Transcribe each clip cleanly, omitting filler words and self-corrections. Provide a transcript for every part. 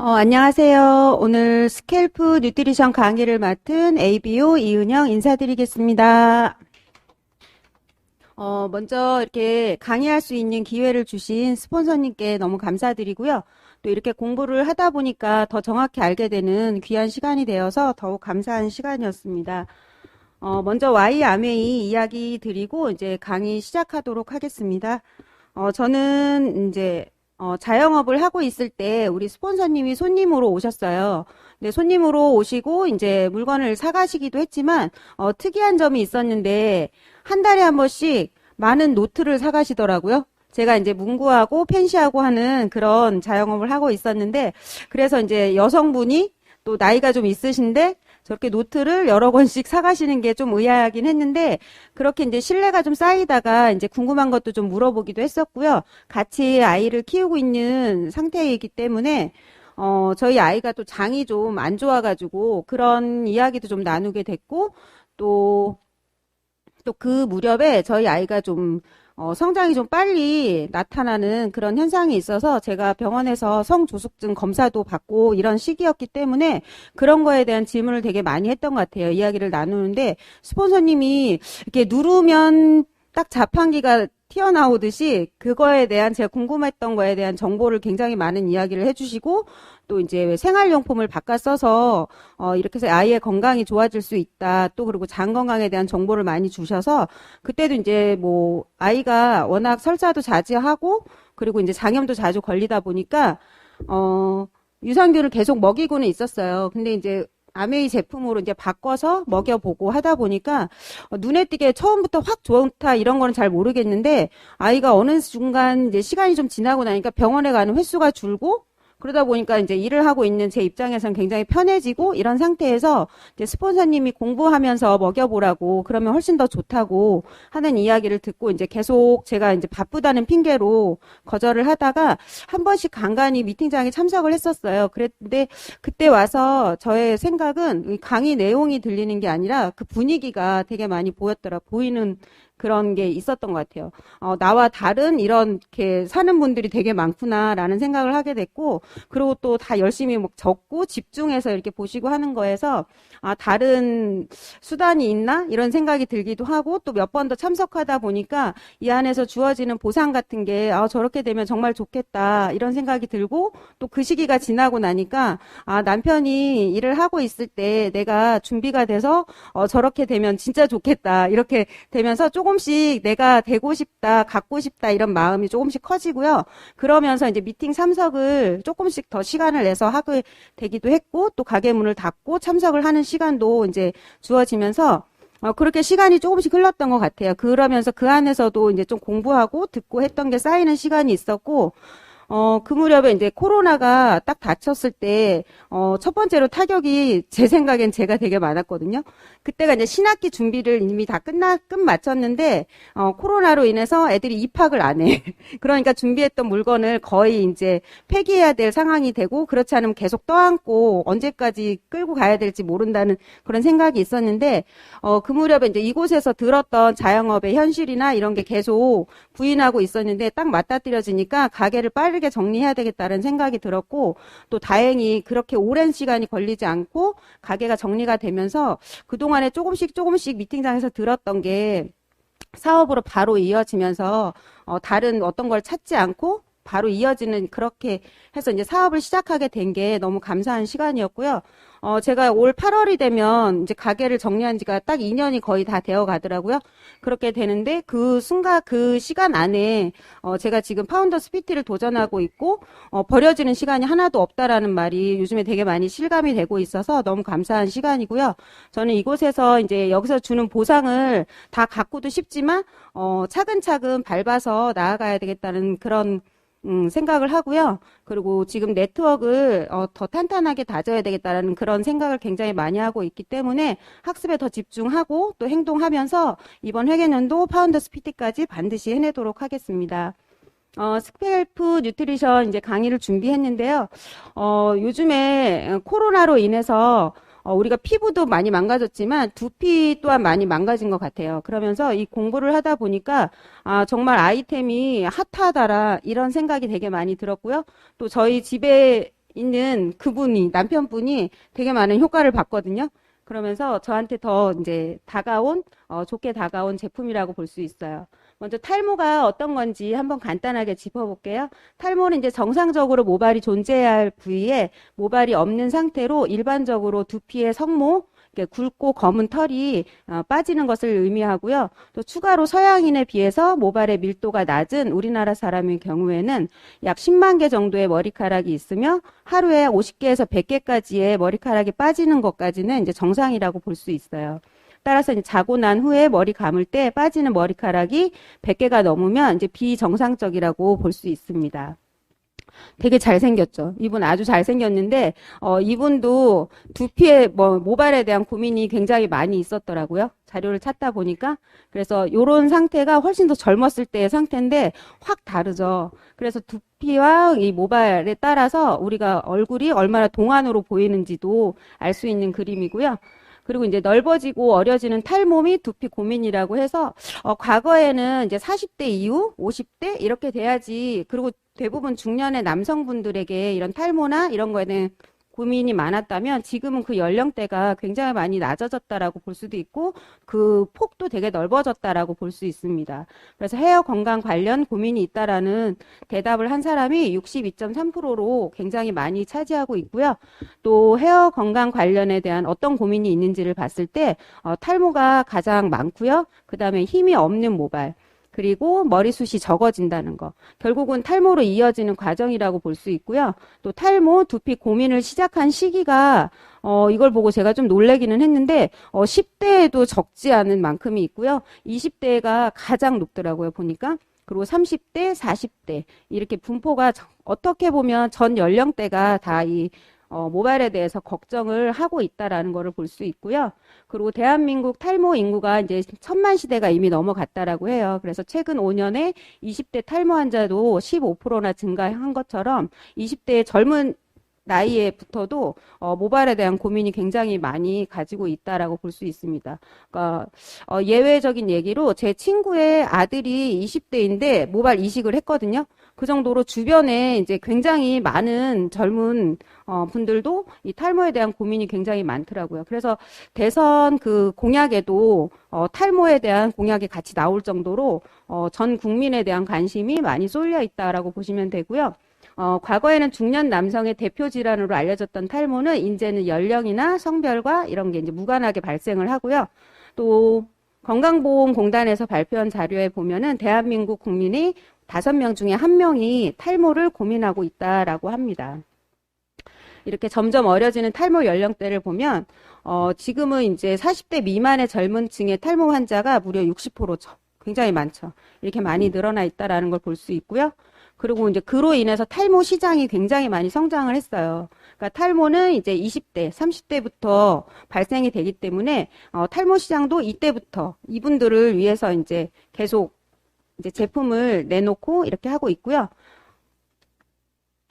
안녕하세요. 오늘 스켈프 뉴트리션 강의를 맡은 ABO 이은영 인사드리겠습니다. 먼저 이렇게 강의할 수 있는 기회를 주신 스폰서님께 너무 감사드리고요. 또 이렇게 공부를 하다 보니까 더 정확히 알게 되는 귀한 시간이 되어서 더욱 감사한 시간이었습니다. 먼저 Y 아메이 이야기 드리고 이제 강의 시작하도록 하겠습니다. 저는 이제 자영업을 하고 있을 때 우리 스폰서님이 손님으로 오셨어요. 근데 손님으로 오시고 이제 물건을 사가시기도 했지만 특이한 점이 있었는데 한 달에 한 번씩 많은 노트를 사가시더라고요. 제가 이제 문구하고 펜시하고 하는 그런 자영업을 하고 있었는데 그래서 이제 여성분이 또 나이가 좀 있으신데 저렇게 노트를 여러 권씩 사가시는 게 좀 의아하긴 했는데 그렇게 이제 신뢰가 좀 쌓이다가 이제 궁금한 것도 좀 물어보기도 했었고요. 같이 아이를 키우고 있는 상태이기 때문에 저희 아이가 또 장이 좀 안 좋아가지고 그런 이야기도 좀 나누게 됐고 또 그 무렵에 저희 아이가 좀 성장이 좀 빨리 나타나는 그런 현상이 있어서 제가 병원에서 성조숙증 검사도 받고 이런 시기였기 때문에 그런 거에 대한 질문을 되게 많이 했던 것 같아요. 이야기를 나누는데 스폰서님이 이렇게 누르면 딱 자판기가 튀어나오듯이 그거에 대한 제가 궁금했던 거에 대한 정보를 굉장히 많은 이야기를 해주시고 또 이제 생활용품을 바꿔 써서 이렇게 해서 아이의 건강이 좋아질 수 있다. 또 그리고 장 건강에 대한 정보를 많이 주셔서 그때도 이제 뭐 아이가 워낙 설사도 자주 하고 그리고 이제 장염도 자주 걸리다 보니까 유산균을 계속 먹이고는 있었어요. 근데 이제 아메이 제품으로 이제 바꿔서 먹여보고 하다 보니까 눈에 띄게 처음부터 확 좋다 이런 거는 잘 모르겠는데 아이가 어느 순간 이제 시간이 좀 지나고 나니까 병원에 가는 횟수가 줄고 그러다 보니까 이제 일을 하고 있는 제 입장에서는 굉장히 편해지고 이런 상태에서 이제 스폰서님이 공부하면서 먹여보라고 그러면 훨씬 더 좋다고 하는 이야기를 듣고 이제 계속 제가 이제 바쁘다는 핑계로 거절을 하다가 한 번씩 간간히 미팅장에 참석을 했었어요. 그랬는데 그때 와서 저의 생각은 강의 내용이 들리는 게 아니라 그 분위기가 되게 많이 보이는 그런 게 있었던 것 같아요. 나와 다른 이렇게 사는 분들이 되게 많구나라는 생각을 하게 됐고, 그리고 또 다 열심히 막 적고 집중해서 이렇게 보시고 하는 거에서, 다른 수단이 있나? 이런 생각이 들기도 하고, 또 몇 번 더 참석하다 보니까 이 안에서 주어지는 보상 같은 게, 저렇게 되면 정말 좋겠다. 이런 생각이 들고, 또 그 시기가 지나고 나니까, 남편이 일을 하고 있을 때 내가 준비가 돼서, 저렇게 되면 진짜 좋겠다. 이렇게 되면서 조금씩 내가 되고 싶다, 갖고 싶다 이런 마음이 조금씩 커지고요. 그러면서 이제 미팅 참석을 조금씩 더 시간을 내서 하게 되기도 했고 또 가게 문을 닫고 참석을 하는 시간도 이제 주어지면서 그렇게 시간이 조금씩 흘렀던 것 같아요. 그러면서 그 안에서도 이제 좀 공부하고 듣고 했던 게 쌓이는 시간이 있었고 그 무렵에 이제 코로나가 딱 닥쳤을 때, 첫 번째로 타격이 제 생각엔 제가 되게 많았거든요. 그때가 이제 신학기 준비를 이미 다 끝마쳤는데, 코로나로 인해서 애들이 입학을 안 해. 그러니까 준비했던 물건을 거의 이제 폐기해야 될 상황이 되고, 그렇지 않으면 계속 떠안고 언제까지 끌고 가야 될지 모른다는 그런 생각이 있었는데, 그 무렵에 이제 이곳에서 들었던 자영업의 현실이나 이런 게 계속 부인하고 있었는데, 딱 맞닥뜨려지니까 가게를 빠르게 정리해야 되겠다는 생각이 들었고 또 다행히 그렇게 오랜 시간이 걸리지 않고 가게가 정리가 되면서 그동안에 조금씩 미팅장에서 들었던 게 사업으로 바로 이어지면서 다른 어떤 걸 찾지 않고 바로 이어지는 그렇게 해서 이제 사업을 시작하게 된 게 너무 감사한 시간이었고요. 제가 올 8월이 되면 이제 가게를 정리한 지가 딱 2년이 거의 다 되어 가더라고요. 그렇게 되는데 그 순간 그 시간 안에 제가 지금 파운더스 PT를 도전하고 있고 버려지는 시간이 하나도 없다라는 말이 요즘에 되게 많이 실감이 되고 있어서 너무 감사한 시간이고요. 저는 이곳에서 이제 여기서 주는 보상을 다 갖고도 싶지만 차근차근 밟아서 나아가야 되겠다는 그런 생각을 하고요. 그리고 지금 네트워크를 더 탄탄하게 다져야 되겠다라는 그런 생각을 굉장히 많이 하고 있기 때문에 학습에 더 집중하고 또 행동하면서 이번 회계년도 파운더스 PT까지 반드시 해내도록 하겠습니다. 스펠프 뉴트리션 이제 강의를 준비했는데요. 요즘에 코로나로 인해서 우리가 피부도 많이 망가졌지만 두피 또한 많이 망가진 것 같아요. 그러면서 이 공부를 하다 보니까 정말 아이템이 핫하다라 이런 생각이 되게 많이 들었고요. 또 저희 집에 있는 그분이, 남편분이 되게 많은 효과를 봤거든요. 그러면서 저한테 더 이제 좋게 다가온 제품이라고 볼 수 있어요. 먼저 탈모가 어떤 건지 한번 간단하게 짚어볼게요. 탈모는 이제 정상적으로 모발이 존재해야 할 부위에 모발이 없는 상태로 일반적으로 두피의 성모, 굵고 검은 털이 빠지는 것을 의미하고요. 또 추가로 서양인에 비해서 모발의 밀도가 낮은 우리나라 사람의 경우에는 약 10만 개 정도의 머리카락이 있으며 하루에 50개에서 100개까지의 머리카락이 빠지는 것까지는 이제 정상이라고 볼 수 있어요. 따라서 이제 자고 난 후에 머리 감을 때 빠지는 머리카락이 100개가 넘으면 이제 비정상적이라고 볼 수 있습니다. 되게 잘생겼죠. 이분 아주 잘생겼는데, 이분도 두피에 모발에 대한 고민이 굉장히 많이 있었더라고요. 자료를 찾다 보니까. 그래서 이런 상태가 훨씬 더 젊었을 때의 상태인데 확 다르죠. 그래서 두피와 이 모발에 따라서 우리가 얼굴이 얼마나 동안으로 보이는지도 알 수 있는 그림이고요. 그리고 이제 넓어지고 어려지는 탈모 및 두피 고민이라고 해서 과거에는 이제 40대 이후 50대 이렇게 돼야지, 그리고 대부분 중년의 남성분들에게 이런 탈모나 이런 거에는 고민이 많았다면 지금은 그 연령대가 굉장히 많이 낮아졌다라고 볼 수도 있고 그 폭도 되게 넓어졌다라고 볼 수 있습니다. 그래서 헤어 건강 관련 고민이 있다라는 대답을 한 사람이 62.3%로 굉장히 많이 차지하고 있고요. 또 헤어 건강 관련에 대한 어떤 고민이 있는지를 봤을 때 탈모가 가장 많고요. 그 다음에 힘이 없는 모발, 그리고 머리숱이 적어진다는 거. 결국은 탈모로 이어지는 과정이라고 볼 수 있고요. 또 탈모, 두피 고민을 시작한 시기가 이걸 보고 제가 좀 놀라기는 했는데 10대에도 적지 않은 만큼이 있고요. 20대가 가장 높더라고요, 보니까. 그리고 30대, 40대 이렇게 분포가 어떻게 보면 전 연령대가 다 이 모발에 대해서 걱정을 하고 있다라는 것을 볼 수 있고요. 그리고 대한민국 탈모 인구가 이제 1000만 시대가 이미 넘어갔다라고 해요. 그래서 최근 5년에 20대 탈모 환자도 15%나 증가한 것처럼 20대의 젊은 나이에부터도 모발에 대한 고민이 굉장히 많이 가지고 있다라고 볼 수 있습니다. 그러니까 예외적인 얘기로 제 친구의 아들이 20대인데 모발 이식을 했거든요. 그 정도로 주변에 이제 굉장히 많은 젊은 분들도 이 탈모에 대한 고민이 굉장히 많더라고요. 그래서 대선 그 공약에도 탈모에 대한 공약이 같이 나올 정도로 전 국민에 대한 관심이 많이 쏠려 있다라고 보시면 되고요. 과거에는 중년 남성의 대표 질환으로 알려졌던 탈모는 이제는 연령이나 성별과 이런 게 이제 무관하게 발생을 하고요. 또 건강보험공단에서 발표한 자료에 보면은 대한민국 국민이 5명 중에 1명이 탈모를 고민하고 있다라고 합니다. 이렇게 점점 어려지는 탈모 연령대를 보면 지금은 이제 40대 미만의 젊은 층의 탈모 환자가 무려 60%죠. 굉장히 많죠. 이렇게 많이 늘어나 있다라는 걸 볼 수 있고요. 그리고 이제 그로 인해서 탈모 시장이 굉장히 많이 성장을 했어요. 그러니까 탈모는 이제 20대, 30대부터 발생이 되기 때문에 탈모 시장도 이때부터 이분들을 위해서 이제 계속 이제 제품을 내놓고 이렇게 하고 있고요.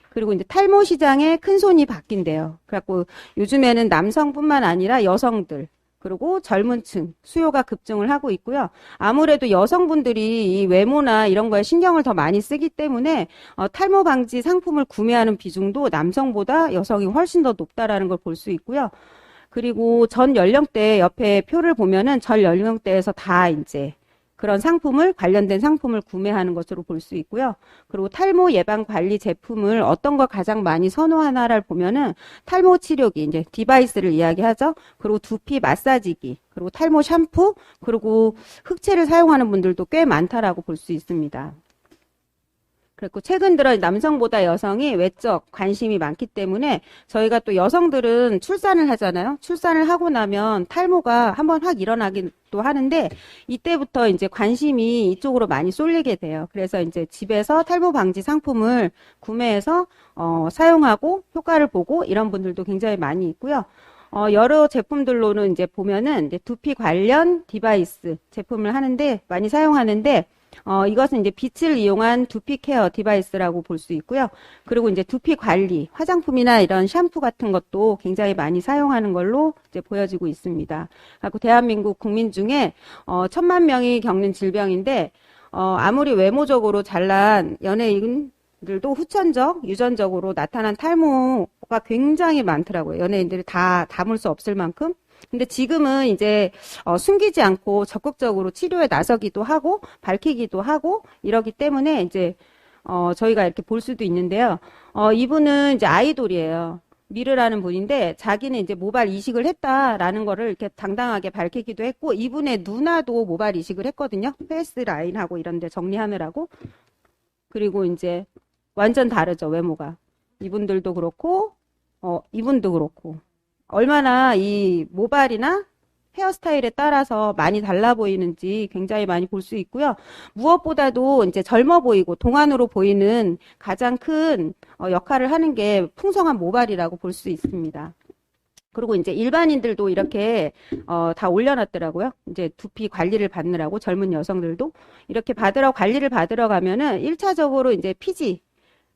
그리고 이제 탈모 시장에 큰 손이 바뀐대요. 그래갖고 요즘에는 남성뿐만 아니라 여성들, 그리고 젊은 층 수요가 급증을 하고 있고요. 아무래도 여성분들이 이 외모나 이런 거에 신경을 더 많이 쓰기 때문에 탈모 방지 상품을 구매하는 비중도 남성보다 여성이 훨씬 더 높다라는 걸 볼 수 있고요. 그리고 전 연령대 옆에 표를 보면은 전 연령대에서 다 이제 그런 상품을, 관련된 상품을 구매하는 것으로 볼 수 있고요. 그리고 탈모 예방 관리 제품을 어떤 걸 가장 많이 선호하나를 보면은 탈모 치료기, 이제 디바이스를 이야기하죠. 그리고 두피 마사지기, 그리고 탈모 샴푸, 그리고 흑채를 사용하는 분들도 꽤 많다라고 볼 수 있습니다. 그리고 최근 들어 남성보다 여성이 외적 관심이 많기 때문에 저희가 또 여성들은 출산을 하잖아요. 출산을 하고 나면 탈모가 한번 확 일어나기도 하는데 이때부터 이제 관심이 이쪽으로 많이 쏠리게 돼요. 그래서 이제 집에서 탈모 방지 상품을 구매해서 사용하고 효과를 보고 이런 분들도 굉장히 많이 있고요. 여러 제품들로는 이제 보면은 이제 두피 관련 디바이스 제품을 하는데 많이 사용하는데 이것은 이제 빛을 이용한 두피 케어 디바이스라고 볼 수 있고요. 그리고 이제 두피 관리, 화장품이나 이런 샴푸 같은 것도 굉장히 많이 사용하는 걸로 이제 보여지고 있습니다. 그리고 대한민국 국민 중에 1000만 명이 겪는 질병인데 아무리 외모적으로 잘난 연예인들도 후천적, 유전적으로 나타난 탈모 탈모가 굉장히 많더라고요. 연예인들이 다 담을 수 없을 만큼. 근데 지금은 이제 숨기지 않고 적극적으로 치료에 나서기도 하고 밝히기도 하고 이러기 때문에 이제 저희가 이렇게 볼 수도 있는데요. 이분은 이제 아이돌이에요. 미르라는 분인데 자기는 이제 모발 이식을 했다라는 거를 이렇게 당당하게 밝히기도 했고, 이분의 누나도 모발 이식을 했거든요. 페이스 라인하고 이런 데 정리하느라고. 그리고 이제 완전 다르죠, 외모가. 이분들도 그렇고 이분도 그렇고 얼마나 이 모발이나 헤어스타일에 따라서 많이 달라 보이는지 굉장히 많이 볼 수 있고요. 무엇보다도 이제 젊어 보이고 동안으로 보이는 가장 큰 역할을 하는 게 풍성한 모발이라고 볼 수 있습니다. 그리고 이제 일반인들도 이렇게 다 올려놨더라고요. 이제 두피 관리를 받느라고 젊은 여성들도 이렇게 관리를 받으러 가면은 1차적으로 이제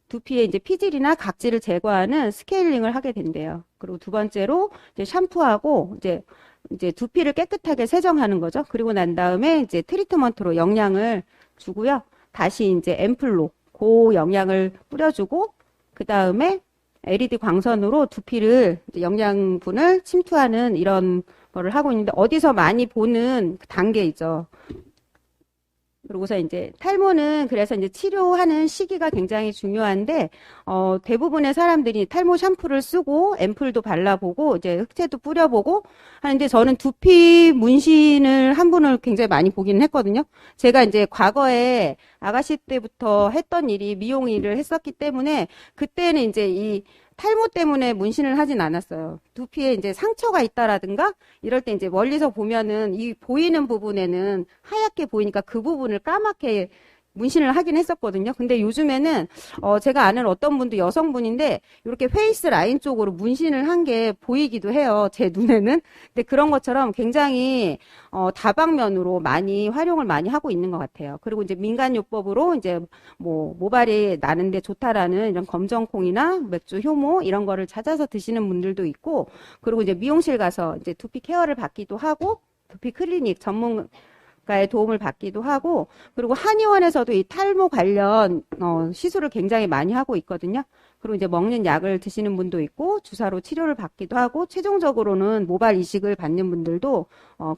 두피에 이제 피질이나 각질을 제거하는 스케일링을 하게 된대요. 그리고 두 번째로 이제 샴푸하고 이제 두피를 깨끗하게 세정하는 거죠. 그리고 난 다음에 이제 트리트먼트로 영양을 주고요. 다시 이제 앰플로 고영양을 뿌려주고 그 다음에 LED 광선으로 두피를 영양분을 침투하는 이런 거를 하고 있는데, 어디서 많이 보는 단계이죠. 그러고서 이제 탈모는 그래서 이제 치료하는 시기가 굉장히 중요한데, 대부분의 사람들이 탈모 샴푸를 쓰고 앰플도 발라보고 이제 흑채도 뿌려보고 하는데, 저는 두피 문신을 한 분을 굉장히 많이 보기는 했거든요. 제가 이제 과거에 아가씨 때부터 했던 일이 미용 일을 했었기 때문에 그때는 이제 이 탈모 때문에 문신을 하진 않았어요. 두피에 이제 상처가 있다라든가 이럴 때 이제 멀리서 보면은 이 보이는 부분에는 하얗게 보이니까 그 부분을 까맣게 문신을 하긴 했었거든요. 근데 요즘에는 제가 아는 어떤 분도 여성분인데 이렇게 페이스 라인 쪽으로 문신을 한 게 보이기도 해요. 제 눈에는. 근데 그런 것처럼 굉장히 다방면으로 많이 활용을 많이 하고 있는 것 같아요. 그리고 이제 민간요법으로 이제 뭐 모발이 나는데 좋다라는 이런 검정콩이나 맥주 효모 이런 거를 찾아서 드시는 분들도 있고, 그리고 이제 미용실 가서 이제 두피 케어를 받기도 하고 두피 클리닉 전문가의 도움을 받기도 하고, 그리고 한의원에서도 이 탈모 관련 시술을 굉장히 많이 하고 있거든요. 그리고 이제 먹는 약을 드시는 분도 있고 주사로 치료를 받기도 하고, 최종적으로는 모발 이식을 받는 분들도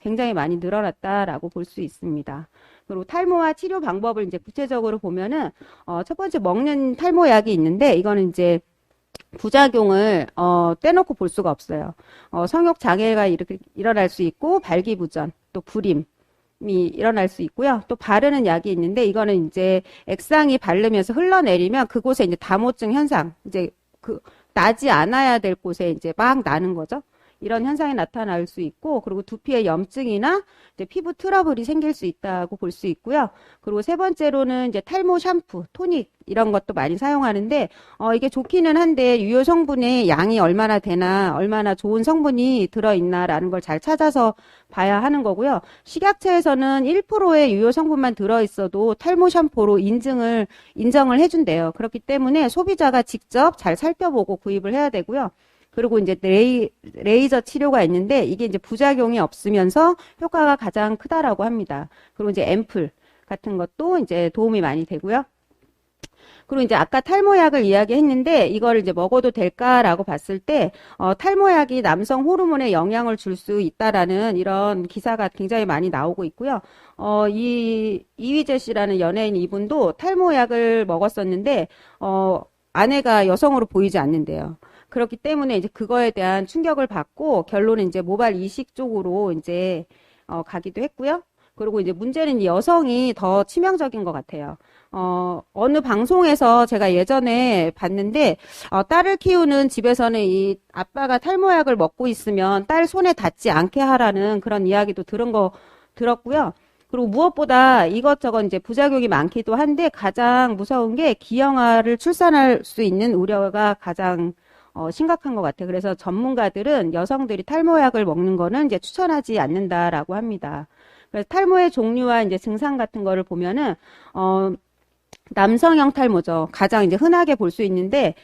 굉장히 많이 늘어났다라고 볼 수 있습니다. 그리고 탈모와 치료 방법을 이제 구체적으로 보면은 첫 번째 먹는 탈모약이 있는데, 이거는 이제 부작용을 떼놓고 볼 수가 없어요. 성욕 장애가 이렇게 일어날 수 있고 발기부전, 또 불임 이 일어날 수 있고요. 또 바르는 약이 있는데, 이거는 이제 액상이 바르면서 흘러내리면 그곳에 이제 다모증 현상, 이제 나지 않아야 될 곳에 이제 막 나는 거죠. 이런 현상이 나타날 수 있고, 그리고 두피에 염증이나 이제 피부 트러블이 생길 수 있다고 볼 수 있고요. 그리고 세 번째로는 이제 탈모 샴푸, 토닉 이런 것도 많이 사용하는데, 이게 좋기는 한데 유효 성분의 양이 얼마나 되나, 얼마나 좋은 성분이 들어있나라는 걸 잘 찾아서 봐야 하는 거고요. 식약처에서는 1%의 유효 성분만 들어있어도 탈모 샴푸로 인정을 해준대요. 그렇기 때문에 소비자가 직접 잘 살펴보고 구입을 해야 되고요. 그리고 이제 레이저 치료가 있는데, 이게 이제 부작용이 없으면서 효과가 가장 크다라고 합니다. 그리고 이제 앰플 같은 것도 이제 도움이 많이 되고요. 그리고 이제 아까 탈모약을 이야기했는데, 이거를 이제 먹어도 될까라고 봤을 때 탈모약이 남성 호르몬에 영향을 줄 수 있다라는 이런 기사가 굉장히 많이 나오고 있고요. 이휘재 씨라는 연예인, 이분도 탈모약을 먹었었는데 아내가 여성으로 보이지 않는데요. 그렇기 때문에 이제 그거에 대한 충격을 받고 결론은 이제 모발 이식 쪽으로 이제 가기도 했고요. 그리고 이제 문제는 여성이 더 치명적인 것 같아요. 어느 방송에서 제가 예전에 봤는데, 딸을 키우는 집에서는 이 아빠가 탈모약을 먹고 있으면 딸 손에 닿지 않게 하라는 그런 이야기도 들었고요. 그리고 무엇보다 이것저것 이제 부작용이 많기도 한데, 가장 무서운 게 기형아를 출산할 수 있는 우려가 가장 심각한 것 같아요. 그래서 전문가들은 여성들이 탈모약을 먹는 거는 이제 추천하지 않는다라고 합니다. 그래서 탈모의 종류와 이제 증상 같은 거를 보면은 남성형 탈모죠. 가장 이제 흔하게 볼 수 있는데,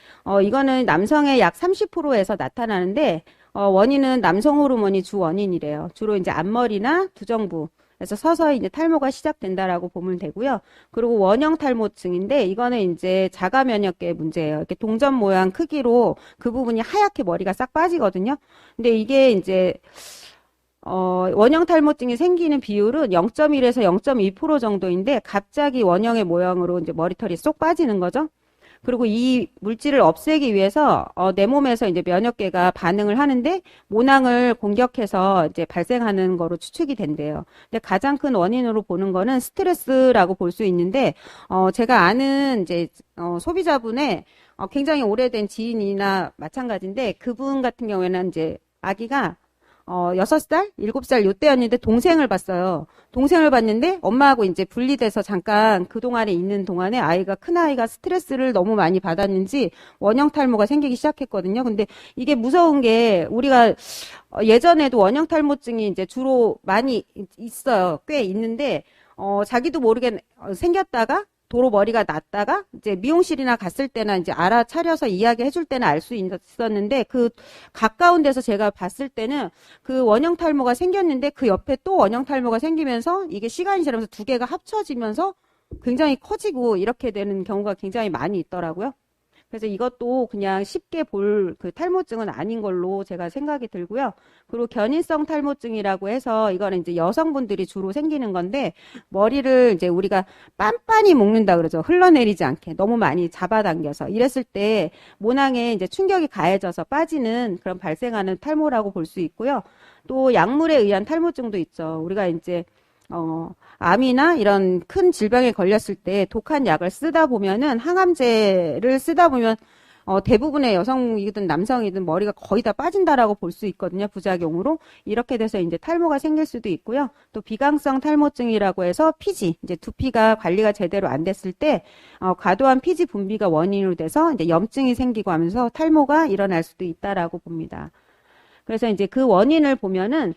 이거는 남성의 약 30%에서 나타나는데, 원인은 남성 호르몬이 주 원인이래요. 주로 이제 앞머리나 두정부 그래서 서서히 이제 탈모가 시작된다라고 보면 되고요. 그리고 원형 탈모증인데 이거는 이제 자가 면역계 문제예요. 이렇게 동전 모양 크기로 그 부분이 하얗게 머리가 싹 빠지거든요. 근데 이게 이제 원형 탈모증이 생기는 비율은 0.1에서 0.2% 정도인데 갑자기 원형의 모양으로 이제 머리털이 쏙 빠지는 거죠. 그리고 이 물질을 없애기 위해서 내 몸에서 이제 면역계가 반응을 하는데 모낭을 공격해서 이제 발생하는 거로 추측이 된대요. 근데 가장 큰 원인으로 보는 거는 스트레스라고 볼 수 있는데 제가 아는 이제 소비자분의 굉장히 오래된 지인이나 마찬가지인데 그분 같은 경우에는 이제 아기가 6살, 7살 요때였는데 동생을 봤어요. 동생을 봤는데 엄마하고 이제 분리돼서 잠깐 그동안에 있는 동안에 큰아이가 스트레스를 너무 많이 받았는지 원형 탈모가 생기기 시작했거든요. 근데 이게 무서운 게 우리가 예전에도 원형 탈모증이 이제 주로 많이 있어요. 꽤 있는데 자기도 모르게 생겼다가 도로 머리가 났다가 이제 미용실이나 갔을 때나 이제 알아차려서 이야기해 줄 때는 알 수 있었는데 그 가까운 데서 제가 봤을 때는 그 원형 탈모가 생겼는데 그 옆에 또 원형 탈모가 생기면서 이게 시간이 지나면서 두 개가 합쳐지면서 굉장히 커지고 이렇게 되는 경우가 굉장히 많이 있더라고요. 그래서 이것도 그냥 쉽게 볼 그 탈모증은 아닌 걸로 제가 생각이 들고요. 그리고 견인성 탈모증이라고 해서 이거는 이제 여성분들이 주로 생기는 건데 머리를 이제 우리가 빤빤히 묶는다 그러죠. 흘러내리지 않게 너무 많이 잡아당겨서 이랬을 때 모낭에 이제 충격이 가해져서 빠지는 그런 발생하는 탈모라고 볼 수 있고요. 또 약물에 의한 탈모증도 있죠. 우리가 이제 암이나 이런 큰 질병에 걸렸을 때 독한 약을 쓰다 보면은 항암제를 쓰다 보면 대부분의 여성이든 남성이든 머리가 거의 다 빠진다라고 볼 수 있거든요. 부작용으로. 이렇게 돼서 이제 탈모가 생길 수도 있고요. 또 비강성 탈모증이라고 해서 피지, 이제 두피가 관리가 제대로 안 됐을 때 과도한 피지 분비가 원인으로 돼서 이제 염증이 생기고 하면서 탈모가 일어날 수도 있다라고 봅니다. 그래서 이제 그 원인을 보면은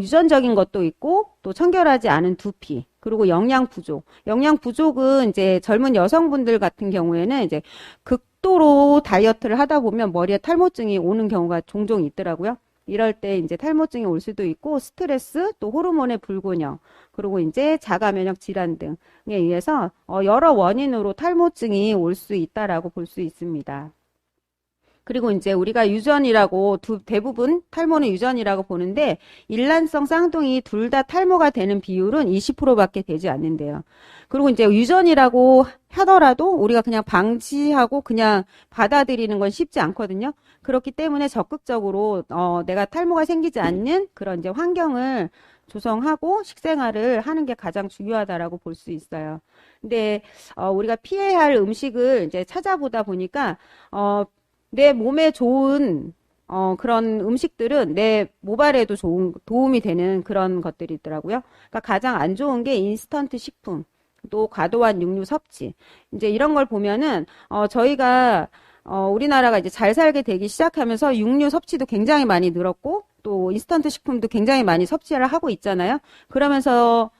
유전적인 것도 있고 또 청결하지 않은 두피 그리고 영양 부족. 영양 부족은 이제 젊은 여성분들 같은 경우에는 이제 극도로 다이어트를 하다 보면 머리에 탈모증이 오는 경우가 종종 있더라고요. 이럴 때 이제 탈모증이 올 수도 있고 스트레스 또 호르몬의 불균형 그리고 이제 자가 면역 질환 등에 의해서 여러 원인으로 탈모증이 올 수 있다라고 볼 수 있습니다. 그리고 이제 우리가 유전이라고 대부분 탈모는 유전이라고 보는데 일란성 쌍둥이 둘 다 탈모가 되는 비율은 20%밖에 되지 않는데요. 그리고 이제 유전이라고 하더라도 우리가 그냥 방치하고 그냥 받아들이는 건 쉽지 않거든요. 그렇기 때문에 적극적으로 내가 탈모가 생기지 않는 그런 이제 환경을 조성하고 식생활을 하는 게 가장 중요하다라고 볼 수 있어요. 근데 우리가 피해야 할 음식을 이제 찾아보다 보니까 내 몸에 좋은 그런 음식들은 내 모발에도 좋은 도움이 되는 그런 것들이 있더라고요. 그러니까 가장 안 좋은 게 인스턴트 식품, 또 과도한 육류 섭취. 이제 이런 걸 보면은 저희가 우리나라가 이제 잘 살게 되기 시작하면서 육류 섭취도 굉장히 많이 늘었고 또 인스턴트 식품도 굉장히 많이 섭취를 하고 있잖아요. 그러면서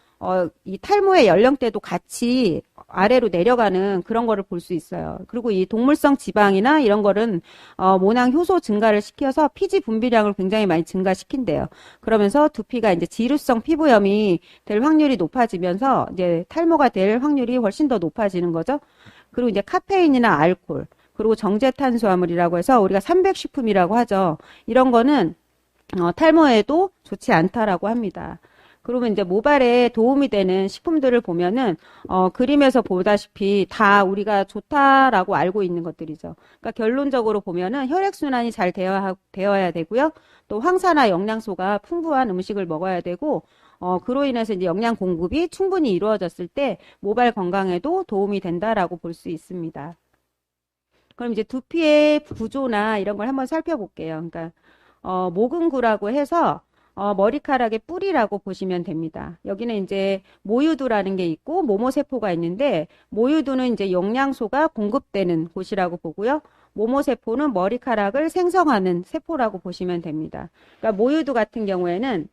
이 탈모의 연령대도 같이 아래로 내려가는 그런 거를 볼 수 있어요. 그리고 이 동물성 지방이나 이런 거는 모낭 효소 증가를 시켜서 피지 분비량을 굉장히 많이 증가시킨대요. 그러면서 두피가 이제 지루성 피부염이 될 확률이 높아지면서 이제 탈모가 될 확률이 훨씬 더 높아지는 거죠. 그리고 이제 카페인이나 알코올, 그리고 정제 탄수화물이라고 해서 우리가 삼백식품이라고 하죠. 이런 거는 탈모에도 좋지 않다라고 합니다. 그러면 이제 모발에 도움이 되는 식품들을 보면은 그림에서 보다시피 다 우리가 좋다라고 알고 있는 것들이죠. 그러니까 결론적으로 보면은 혈액순환이 잘 되어야 되고요. 또 황사나 영양소가 풍부한 음식을 먹어야 되고 그로 인해서 이제 영양 공급이 충분히 이루어졌을 때 모발 건강에도 도움이 된다라고 볼 수 있습니다. 그럼 이제 두피의 구조나 이런 걸 한번 살펴볼게요. 그러니까 모근구라고 해서 머리카락의 뿌리라고 보시면 됩니다. 여기는 이제 모유두라는 게 있고 모모세포가 있는데 모유두는 이제 영양소가 공급되는 곳이라고 보고요. 모모세포는 머리카락을 생성하는 세포라고 보시면 됩니다. 그러니까 모유두 같은 경우에는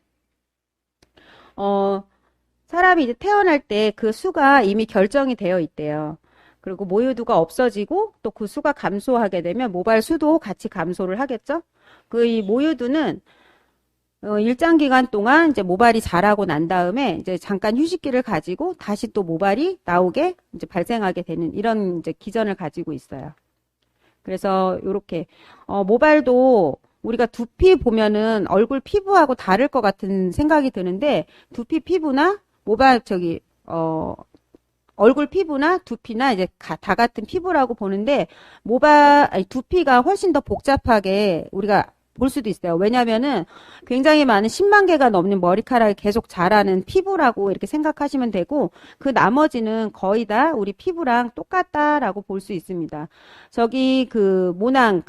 사람이 이제 태어날 때 그 수가 이미 결정이 되어 있대요. 그리고 모유두가 없어지고 또 그 수가 감소하게 되면 모발 수도 같이 감소를 하겠죠. 그 이 모유두는 일정 기간 동안 이제 모발이 자라고 난 다음에 이제 잠깐 휴식기를 가지고 다시 또 모발이 나오게 이제 발생하게 되는 이런 이제 기전을 가지고 있어요. 그래서 요렇게 모발도 우리가 두피 보면은 얼굴 피부하고 다를 것 같은 생각이 드는데 두피 피부나 모발 얼굴 피부나 두피나 이제 다 같은 피부라고 보는데 두피가 훨씬 더 복잡하게 우리가 볼 수도 있어요. 왜냐면은 굉장히 많은 10만 개가 넘는 머리카락이 계속 자라는 피부라고 이렇게 생각하시면 되고 그 나머지는 거의 다 우리 피부랑 똑같다라고 볼 수 있습니다. 저기 그 모낭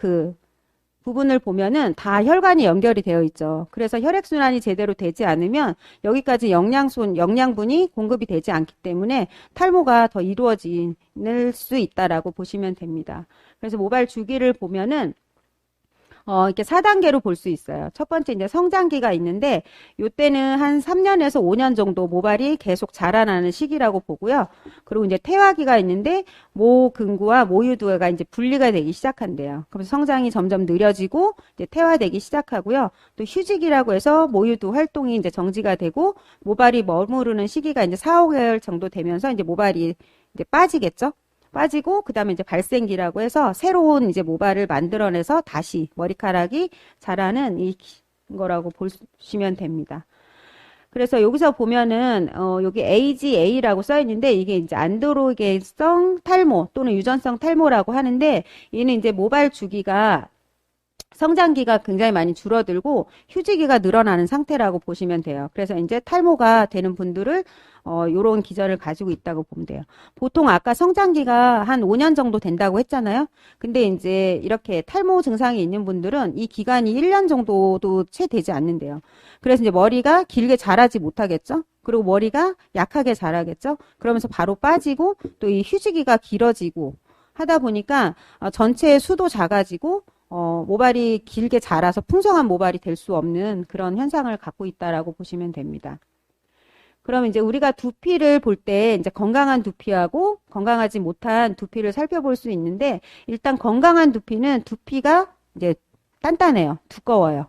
부분을 보면은 다 혈관이 연결이 되어 있죠. 그래서 혈액순환이 제대로 되지 않으면 여기까지 영양분이 공급이 되지 않기 때문에 탈모가 더 이루어질 수 있다라고 보시면 됩니다. 그래서 모발 주기를 보면은 이렇게 4단계로 볼 수 있어요. 첫 번째 이제 성장기가 있는데 요때는 한 3년에서 5년 정도 모발이 계속 자라나는 시기라고 보고요. 그리고 이제 태화기가 있는데 모근구와 모유두가 이제 분리가 되기 시작한대요. 그래서 성장이 점점 느려지고 이제 태화되기 시작하고요. 또 휴직이라고 해서 모유두 활동이 이제 정지가 되고 모발이 머무르는 시기가 이제 4, 5개월 정도 되면서 이제 모발이 이제 빠지겠죠. 빠지고 그다음에 이제 발생기라고 해서 새로운 이제 모발을 만들어내서 다시 머리카락이 자라는 거라고 보시면 됩니다. 그래서 여기서 보면은 여기 AGA라고 써 있는데 이게 이제 안드로겐성 탈모 또는 유전성 탈모라고 하는데 얘는 이제 모발 주기가 성장기가 굉장히 많이 줄어들고 휴지기가 늘어나는 상태라고 보시면 돼요. 그래서 이제 탈모가 되는 분들을 요런 기전을 가지고 있다고 보면 돼요. 보통 아까 성장기가 한 5년 정도 된다고 했잖아요. 근데 이제 이렇게 탈모 증상이 있는 분들은 이 기간이 1년 정도도 채 되지 않는데요. 그래서 이제 머리가 길게 자라지 못하겠죠. 그리고 머리가 약하게 자라겠죠. 그러면서 바로 빠지고 또 이 휴지기가 길어지고 하다 보니까 전체 수도 작아지고 모발이 길게 자라서 풍성한 모발이 될 수 없는 그런 현상을 갖고 있다라고 보시면 됩니다. 그럼 이제 우리가 두피를 볼 때 이제 건강한 두피하고 건강하지 못한 두피를 살펴볼 수 있는데 일단 건강한 두피는 두피가 이제 단단해요. 두꺼워요.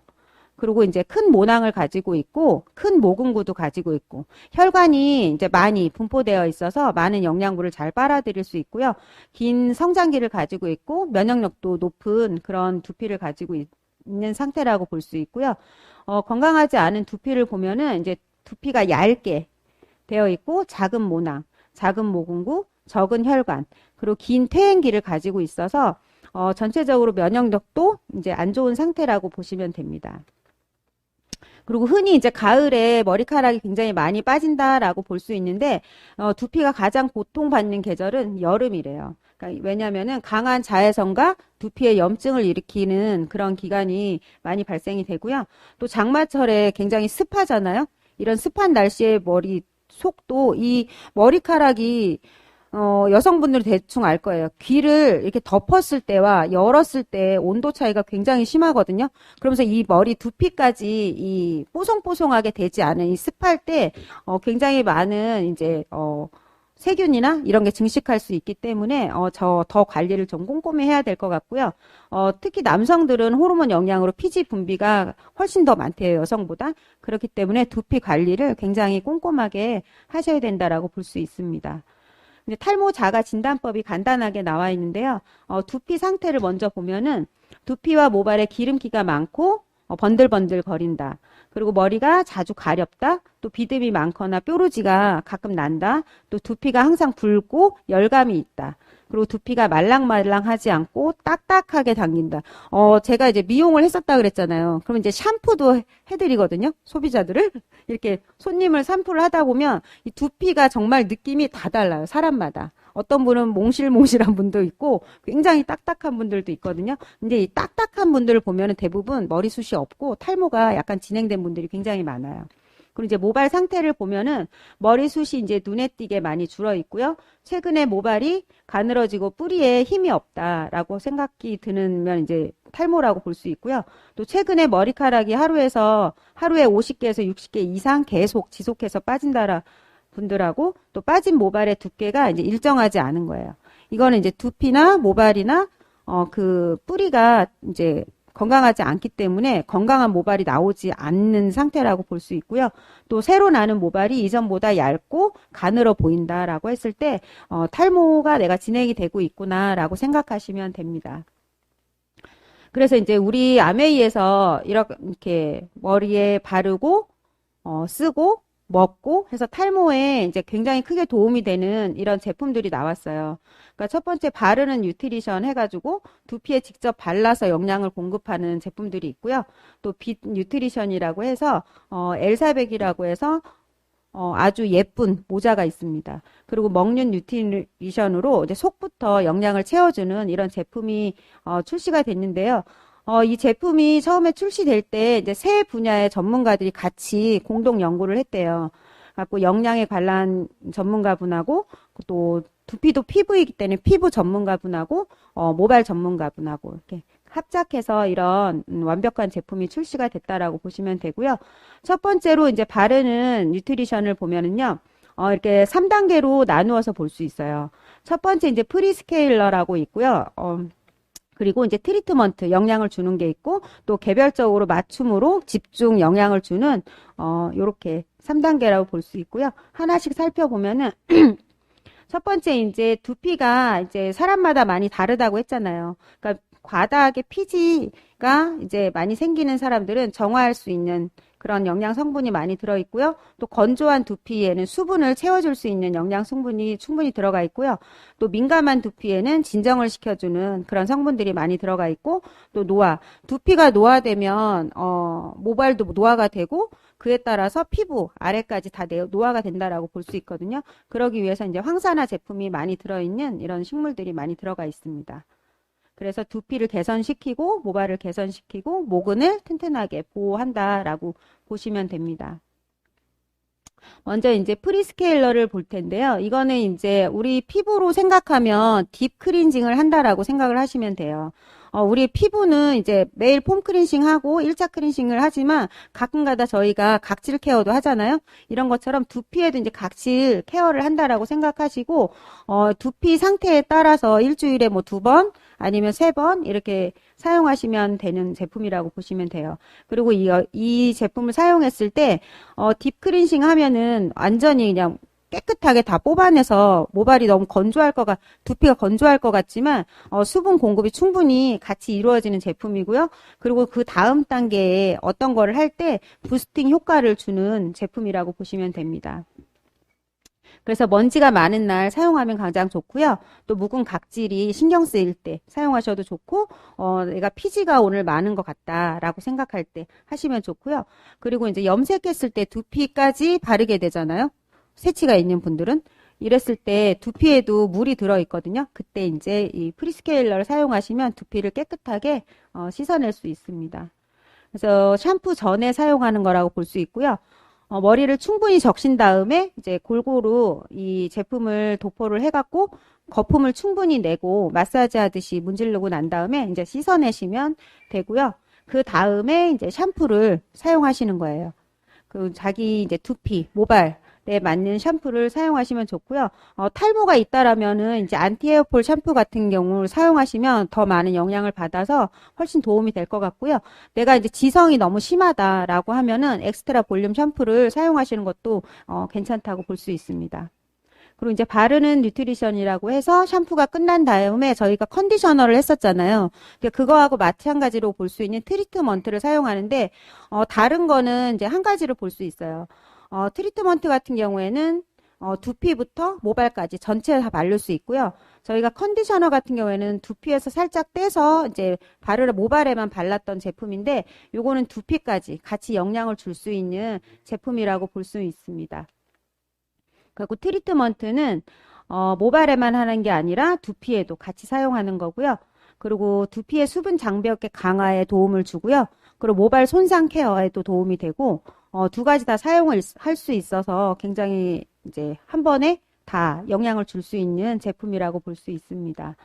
그리고 이제 큰 모낭을 가지고 있고 큰 모근구도 가지고 있고 혈관이 이제 많이 분포되어 있어서 많은 영양분을 잘 빨아들일 수 있고요. 긴 성장기를 가지고 있고 면역력도 높은 그런 두피를 가지고 있는 상태라고 볼 수 있고요. 건강하지 않은 두피를 보면은 이제 두피가 얇게 되어 있고 작은 모낭, 작은 모근구, 적은 혈관, 그리고 긴 퇴행기를 가지고 있어서 전체적으로 면역력도 이제 안 좋은 상태라고 보시면 됩니다. 그리고 흔히 이제 가을에 머리카락이 굉장히 많이 빠진다라고 볼 수 있는데 두피가 가장 고통받는 계절은 여름이래요. 그러니까 왜냐하면은 강한 자외선과 두피에 염증을 일으키는 그런 기간이 많이 발생이 되고요. 또 장마철에 굉장히 습하잖아요. 이런 습한 날씨에 머리 속도 이 머리카락이 여성분들은 대충 알 거예요. 귀를 이렇게 덮었을 때와 열었을 때 온도 차이가 굉장히 심하거든요. 그러면서 이 머리 두피까지 이 뽀송뽀송하게 되지 않은 이 습할 때 굉장히 많은 이제 세균이나 이런 게 증식할 수 있기 때문에 더 관리를 좀 꼼꼼히 해야 될 것 같고요. 특히 남성들은 호르몬 영향으로 피지 분비가 훨씬 더 많대요, 여성보다. 그렇기 때문에 두피 관리를 굉장히 꼼꼼하게 하셔야 된다라고 볼 수 있습니다. 이제 탈모 자가 진단법이 간단하게 나와 있는데요. 두피 상태를 먼저 보면은 두피와 모발에 기름기가 많고 번들번들 거린다. 그리고 머리가 자주 가렵다. 또 비듬이 많거나 뾰루지가 가끔 난다. 또 두피가 항상 붉고 열감이 있다. 그리고 두피가 말랑말랑하지 않고 딱딱하게 당긴다. 제가 이제 미용을 했었다 그랬잖아요. 그럼 이제 샴푸도 해드리거든요. 소비자들을. 이렇게 손님을 샴푸를 하다 보면 이 두피가 정말 느낌이 다 달라요. 사람마다. 어떤 분은 몽실몽실한 분도 있고 굉장히 딱딱한 분들도 있거든요. 근데 이 딱딱한 분들을 보면은 대부분 머리숱이 없고 탈모가 약간 진행된 분들이 굉장히 많아요. 그리고 이제 모발 상태를 보면은 머리숱이 이제 눈에 띄게 많이 줄어 있고요. 최근에 모발이 가늘어지고 뿌리에 힘이 없다라고 생각이 드는 이제 탈모라고 볼 수 있고요. 또 최근에 머리카락이 하루에 50개에서 60개 이상 계속 지속해서 빠진다라 분들하고 또 빠진 모발의 두께가 이제 일정하지 않은 거예요. 이거는 이제 두피나 모발이나 그 뿌리가 이제 건강하지 않기 때문에 건강한 모발이 나오지 않는 상태라고 볼 수 있고요. 또 새로 나는 모발이 이전보다 얇고 가늘어 보인다라고 했을 때 탈모가 내가 진행이 되고 있구나라고 생각하시면 됩니다. 그래서 이제 우리 아메이에서 이렇게 머리에 바르고 쓰고 먹고 해서 탈모에 이제 굉장히 크게 도움이 되는 이런 제품들이 나왔어요. 그러니까 첫 번째 바르는 뉴트리션 해가지고 두피에 직접 발라서 영양을 공급하는 제품들이 있고요. 또 빛 뉴트리션이라고 해서 엘사백이라고 해서 아주 예쁜 모자가 있습니다. 그리고 먹는 뉴트리션으로 이제 속부터 영양을 채워주는 이런 제품이 출시가 됐는데요. 이 제품이 처음에 출시될 때 이제 세 분야의 전문가들이 같이 공동 연구를 했대요. 갖고 영양에 관한 전문가분하고 또 두피도 피부이기 때문에 피부 전문가분하고 모발 전문가분하고 이렇게 합작해서 이런 완벽한 제품이 출시가 됐다라고 보시면 되고요. 첫 번째로 이제 바르는 뉴트리션을 보면은요. 이렇게 3단계로 나누어서 볼 수 있어요. 첫 번째 이제 프리스케일러라고 있고요. 그리고 이제 트리트먼트 영양을 주는 게 있고 또 개별적으로 맞춤으로 집중 영양을 주는 요렇게 3단계라고 볼 수 있고요. 하나씩 살펴보면은 첫 번째 이제 두피가 이제 사람마다 많이 다르다고 했잖아요. 그러니까 과다하게 피지가 이제 많이 생기는 사람들은 정화할 수 있는 그런 영양 성분이 많이 들어있고요. 또 건조한 두피에는 수분을 채워줄 수 있는 영양 성분이 충분히 들어가 있고요. 또 민감한 두피에는 진정을 시켜주는 그런 성분들이 많이 들어가 있고 또 노화, 두피가 노화되면 모발도 노화가 되고 그에 따라서 피부 아래까지 다 노화가 된다라고 볼 수 있거든요. 그러기 위해서 이제 황산화 제품이 많이 들어있는 이런 식물들이 많이 들어가 있습니다. 그래서 두피를 개선시키고 모발을 개선시키고 모근을 튼튼하게 보호한다라고 보시면 됩니다. 먼저 이제 프리스케일러를 볼 텐데요. 이거는 이제 우리 피부로 생각하면 딥 클렌징을 한다라고 생각을 하시면 돼요. 우리 피부는 이제 매일 폼 클렌징 하고 1차 클렌징을 하지만 가끔가다 저희가 각질 케어도 하잖아요. 이런 것처럼 두피에도 이제 각질 케어를 한다라고 생각하시고 두피 상태에 따라서 일주일에 뭐 2번 아니면 3번 이렇게 사용하시면 되는 제품이라고 보시면 돼요. 그리고 이 제품을 사용했을 때 딥 클렌징 하면은 완전히 그냥 깨끗하게 다 뽑아내서 모발이 너무 두피가 건조할 것 같지만 수분 공급이 충분히 같이 이루어지는 제품이고요. 그리고 그 다음 단계에 어떤 거를 할 때 부스팅 효과를 주는 제품이라고 보시면 됩니다. 그래서 먼지가 많은 날 사용하면 가장 좋고요. 또 묵은 각질이 신경 쓰일 때 사용하셔도 좋고 내가 피지가 오늘 많은 것 같다라고 생각할 때 하시면 좋고요. 그리고 이제 염색했을 때 두피까지 바르게 되잖아요. 세치가 있는 분들은 이랬을 때 두피에도 물이 들어있거든요. 그때 이제 이 프리스케일러를 사용하시면 두피를 깨끗하게 씻어낼 수 있습니다. 그래서 샴푸 전에 사용하는 거라고 볼 수 있고요. 머리를 충분히 적신 다음에 이제 골고루 이 제품을 도포를 해갖고 거품을 충분히 내고 마사지 하듯이 문지르고 난 다음에 이제 씻어내시면 되고요. 그 다음에 이제 샴푸를 사용하시는 거예요. 그 자기 이제 두피, 모발에 맞는 샴푸를 사용하시면 좋고요. 탈모가 있다라면은 이제 안티헤어폴 샴푸 같은 경우를 사용하시면 더 많은 영향을 받아서 훨씬 도움이 될 것 같고요. 내가 이제 지성이 너무 심하다라고 하면은 엑스트라 볼륨 샴푸를 사용하시는 것도 괜찮다고 볼 수 있습니다. 그리고 이제 바르는 뉴트리션이라고 해서 샴푸가 끝난 다음에 저희가 컨디셔너를 했었잖아요. 그거하고 마찬가지로 볼 수 있는 트리트먼트를 사용하는데 다른 거는 이제 한 가지로 볼 수 있어요. 트리트먼트 같은 경우에는 두피부터 모발까지 전체 다 바를 수 있고요. 저희가 컨디셔너 같은 경우에는 두피에서 살짝 떼서 이제 모발에만 발랐던 제품인데 요거는 두피까지 같이 영향을 줄 수 있는 제품이라고 볼 수 있습니다. 그리고 트리트먼트는 모발에만 하는 게 아니라 두피에도 같이 사용하는 거고요. 그리고 두피의 수분 장벽의 강화에 도움을 주고요. 그리고 모발 손상 케어에도 도움이 되고 두 가지 다 사용을 할 수 있어서 굉장히 이제 한 번에 다 영향을 줄 수 있는 제품이라고 볼 수 있습니다.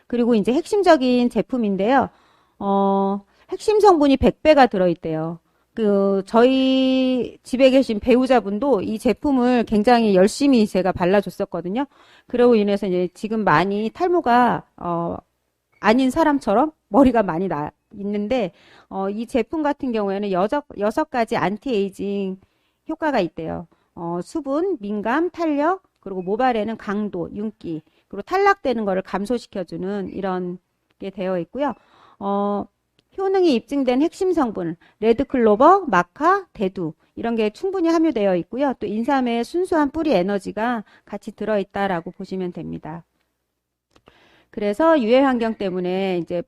그리고 이제 핵심적인 제품인데요. 핵심 성분이 100배가 들어있대요. 저희 집에 계신 배우자분도 이 제품을 굉장히 열심히 제가 발라줬었거든요. 그러고 인해서 이제 지금 많이 탈모가, 아닌 사람처럼 머리가 많이 있는데, 이 제품 같은 경우에는 여섯 가지 안티에이징 효과가 있대요. 수분, 민감, 탄력, 그리고 모발에는 강도, 윤기, 그리고 탈락되는 거를 감소시켜주는 이런 게 되어 있고요. 효능이 입증된 핵심 성분, 레드클로버, 마카, 대두 이런 게 충분히 함유되어 있고요. 또 인삼의 순수한 뿌리 에너지가 같이 들어있다라고 보시면 됩니다. 그래서 유해 환경 때문에 이제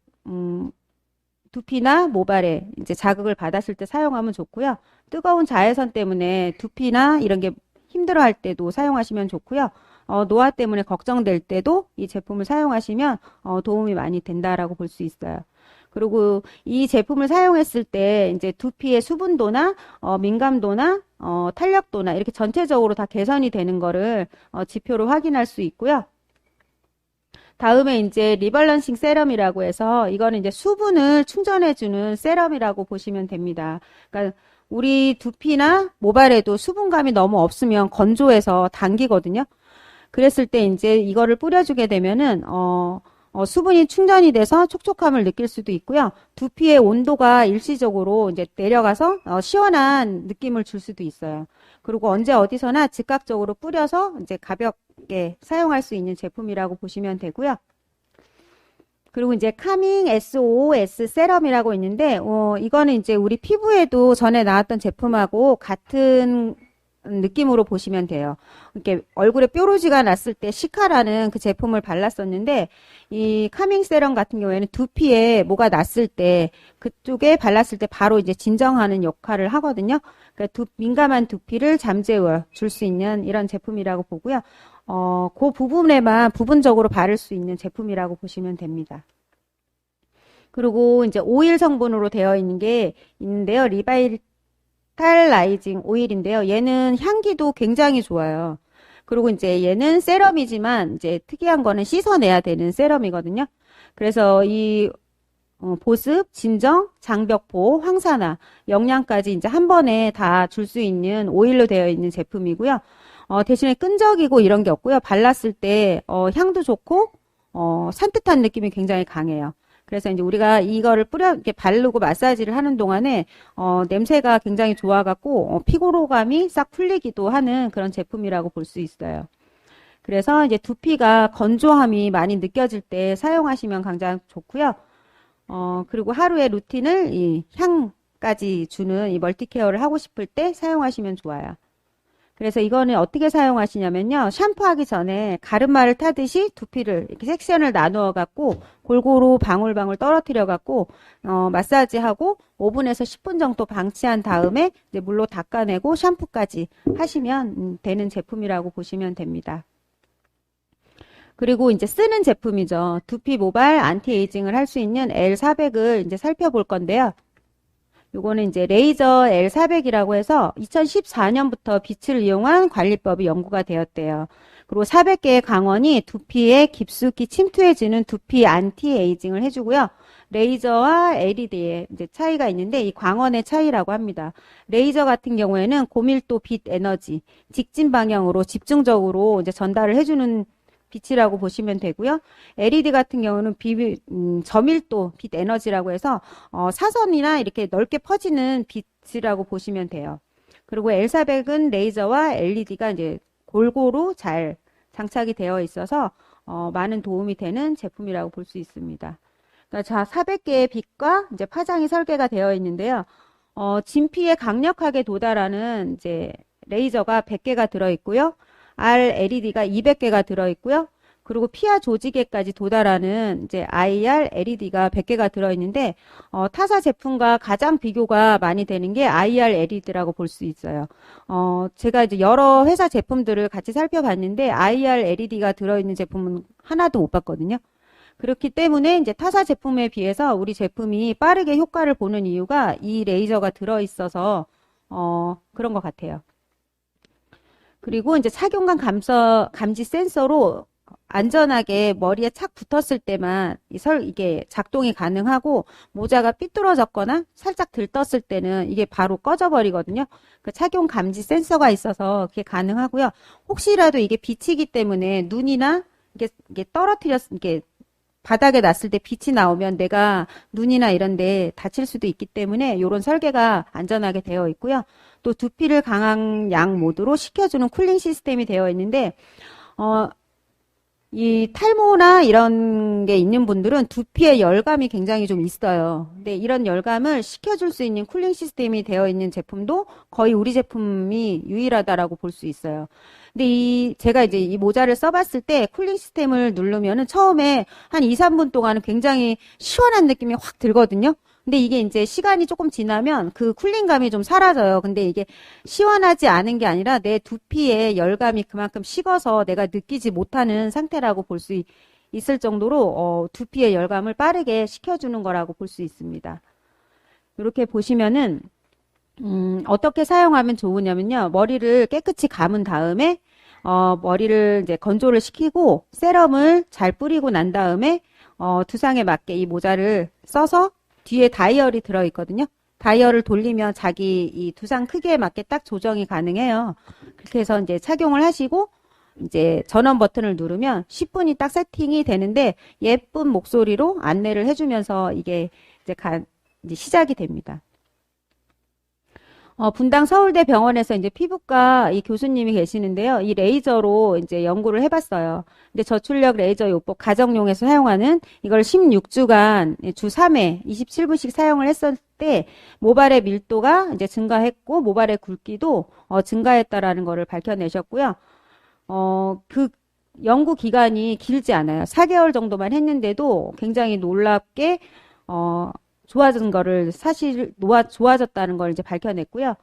두피나 모발에 이제 자극을 받았을 때 사용하면 좋고요. 뜨거운 자외선 때문에 두피나 이런 게 힘들어할 때도 사용하시면 좋고요. 노화 때문에 걱정될 때도 이 제품을 사용하시면 도움이 많이 된다라고 볼 수 있어요. 그리고 이 제품을 사용했을 때 이제 두피의 수분도나 민감도나 탄력도나 이렇게 전체적으로 다 개선이 되는 거를 지표로 확인할 수 있고요. 다음에 이제 리밸런싱 세럼이라고 해서 이거는 이제 수분을 충전해주는 세럼이라고 보시면 됩니다. 그러니까 우리 두피나 모발에도 수분감이 너무 없으면 건조해서 당기거든요. 그랬을 때 이제 이거를 뿌려주게 되면은 수분이 충전이 돼서 촉촉함을 느낄 수도 있고요. 두피의 온도가 일시적으로 이제 내려가서 시원한 느낌을 줄 수도 있어요. 그리고 언제 어디서나 즉각적으로 뿌려서 이제 가볍게 사용할 수 있는 제품이라고 보시면 되고요. 그리고 이제 카밍 SOS 세럼이라고 있는데 이거는 이제 우리 피부에도 전에 나왔던 제품하고 같은 느낌으로 보시면 돼요. 이렇게 얼굴에 뾰루지가 났을 때 시카라는 그 제품을 발랐었는데 이 카밍 세럼 같은 경우에는 두피에 뭐가 났을 때 그쪽에 발랐을 때 바로 이제 진정하는 역할을 하거든요. 그러니까 민감한 두피를 잠재워 줄 수 있는 이런 제품이라고 보고요. 그 부분에만 부분적으로 바를 수 있는 제품이라고 보시면 됩니다. 그리고 이제 오일 성분으로 되어 있는 게 있는데요. 리바이탈라이징 오일인데요. 얘는 향기도 굉장히 좋아요. 그리고 이제 얘는 세럼이지만 이제 특이한 거는 씻어내야 되는 세럼이거든요. 그래서 이 보습, 진정, 장벽보, 황산화, 영양까지 이제 한 번에 다 줄 수 있는 오일로 되어 있는 제품이고요. 대신에 끈적이고 이런 게 없고요. 발랐을 때 향도 좋고 산뜻한 느낌이 굉장히 강해요. 그래서 이제 우리가 이거를 이렇게 바르고 마사지를 하는 동안에 냄새가 굉장히 좋아갖고 피로감이 싹 풀리기도 하는 그런 제품이라고 볼 수 있어요. 그래서 이제 두피가 건조함이 많이 느껴질 때 사용하시면 가장 좋고요. 그리고 하루의 루틴을 이 향까지 주는 이 멀티케어를 하고 싶을 때 사용하시면 좋아요. 그래서 이거는 어떻게 사용하시냐면요. 샴푸하기 전에 가르마를 타듯이 두피를 이렇게 섹션을 나누어 갖고 골고루 방울방울 떨어뜨려 갖고 마사지하고 5분에서 10분 정도 방치한 다음에 이제 물로 닦아내고 샴푸까지 하시면 되는 제품이라고 보시면 됩니다. 그리고 이제 쓰는 제품이죠. 두피 모발 안티에이징을 할 수 있는 L400을 이제 살펴볼 건데요. 요거는 이제 레이저 L400이라고 해서 2014년부터 빛을 이용한 관리법이 연구가 되었대요. 그리고 400개의 광원이 두피에 깊숙이 침투해지는 두피 안티에이징을 해주고요. 레이저와 LED의 이제 차이가 있는데 이 광원의 차이라고 합니다. 레이저 같은 경우에는 고밀도 빛 에너지, 직진 방향으로 집중적으로 이제 전달을 해주는 빛이라고 보시면 되고요. LED 같은 경우는 저밀도 빛 에너지라고 해서 사선이나 이렇게 넓게 퍼지는 빛이라고 보시면 돼요. 그리고 L400은 레이저와 LED가 이제 골고루 잘 장착이 되어 있어서 많은 도움이 되는 제품이라고 볼 수 있습니다. 그러니까 400개의 빛과 이제 파장이 설계가 되어 있는데요. 진피에 강력하게 도달하는 이제 레이저가 100개가 들어 있고요. RLED가 200개가 들어있고요. 그리고 피하 조직에까지 도달하는 이제 IR LED가 100개가 들어있는데 타사 제품과 가장 비교가 많이 되는 게 IR LED라고 볼 수 있어요. 제가 이제 여러 회사 제품들을 같이 살펴봤는데 IR LED가 들어있는 제품은 하나도 못 봤거든요. 그렇기 때문에 이제 타사 제품에 비해서 우리 제품이 빠르게 효과를 보는 이유가 이 레이저가 들어있어서 그런 것 같아요. 그리고 이제 착용감 감지 센서로 안전하게 머리에 착 붙었을 때만 이게 작동이 가능하고 모자가 삐뚤어졌거나 살짝 들떴을 때는 이게 바로 꺼져버리거든요. 그 착용 감지 센서가 있어서 그게 가능하고요. 혹시라도 이게 빛이기 때문에 눈이나 이게 바닥에 놨을 때 빛이 나오면 내가 눈이나 이런 데 다칠 수도 있기 때문에 이런 설계가 안전하게 되어 있고요. 또 두피를 강한 양 모드로 식혀주는 쿨링 시스템이 되어 있는데 이 탈모나 이런 게 있는 분들은 두피에 열감이 굉장히 좀 있어요. 근데 이런 열감을 식혀줄 수 있는 쿨링 시스템이 되어 있는 제품도 거의 우리 제품이 유일하다라고 볼 수 있어요. 근데 제가 이제 이 모자를 써봤을 때 쿨링 시스템을 누르면은 처음에 한 2, 3분 동안은 굉장히 시원한 느낌이 확 들거든요. 근데 이게 이제 시간이 조금 지나면 그 쿨링감이 좀 사라져요. 근데 이게 시원하지 않은 게 아니라 내 두피에 열감이 그만큼 식어서 내가 느끼지 못하는 상태라고 볼 수 있을 정도로 두피의 열감을 빠르게 식혀주는 거라고 볼 수 있습니다. 이렇게 보시면은 어떻게 사용하면 좋으냐면요. 머리를 깨끗이 감은 다음에 머리를 이제 건조를 시키고 세럼을 잘 뿌리고 난 다음에 두상에 맞게 이 모자를 써서 뒤에 다이얼이 들어있거든요. 다이얼을 돌리면 자기 이 두상 크기에 맞게 딱 조정이 가능해요. 그렇게 해서 이제 착용을 하시고 이제 전원 버튼을 누르면 10분이 딱 세팅이 되는데 예쁜 목소리로 안내를 해주면서 이게 이제 시작이 됩니다. 분당 서울대 병원에서 이제 피부과 이 교수님이 계시는데요. 이 레이저로 이제 연구를 해봤어요. 근데 저출력 레이저 요법 가정용에서 사용하는 이걸 16주간 주 3회 27분씩 사용을 했을 때 모발의 밀도가 이제 증가했고 모발의 굵기도 증가했다라는 거를 밝혀내셨고요. 그 연구 기간이 길지 않아요. 4개월 정도만 했는데도 굉장히 놀랍게 좋아진 거를 좋아졌다는 걸 이제 밝혀냈고요.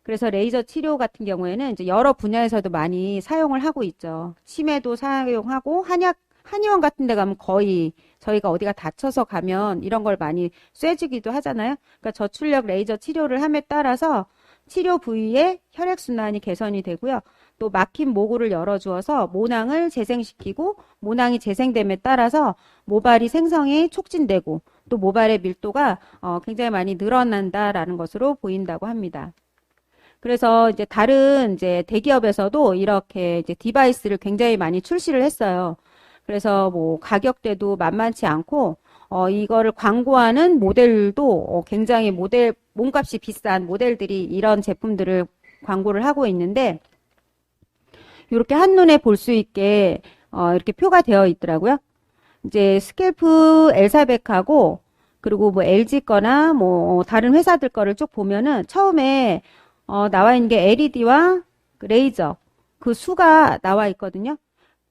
그래서 레이저 치료 같은 경우에는 이제 여러 분야에서도 많이 사용을 하고 있죠. 치매도 사용하고 한의원 같은 데 가면 거의 저희가 어디가 다쳐서 가면 이런 걸 많이 쐬주기도 하잖아요. 그러니까 저출력 레이저 치료를 함에 따라서 치료 부위의 혈액순환이 개선이 되고요. 또 막힌 모구를 열어주어서 모낭을 재생시키고 모낭이 재생됨에 따라서 모발이 생성이 촉진되고 또 모발의 밀도가 굉장히 많이 늘어난다라는 것으로 보인다고 합니다. 그래서 이제 다른 이제 대기업에서도 이렇게 이제 디바이스를 굉장히 많이 출시를 했어요. 그래서 뭐 가격대도 만만치 않고 이거를 광고하는 모델도 굉장히 몸값이 비싼 모델들이 이런 제품들을 광고를 하고 있는데 이렇게 한눈에 볼 수 있게 이렇게 표가 되어 있더라고요. 이제 스캘프 엘사백하고 그리고 뭐 LG 거나 뭐 다른 회사들 거를 쭉 보면은 처음에 나와 있는 게 LED와 레이저 그 수가 나와 있거든요.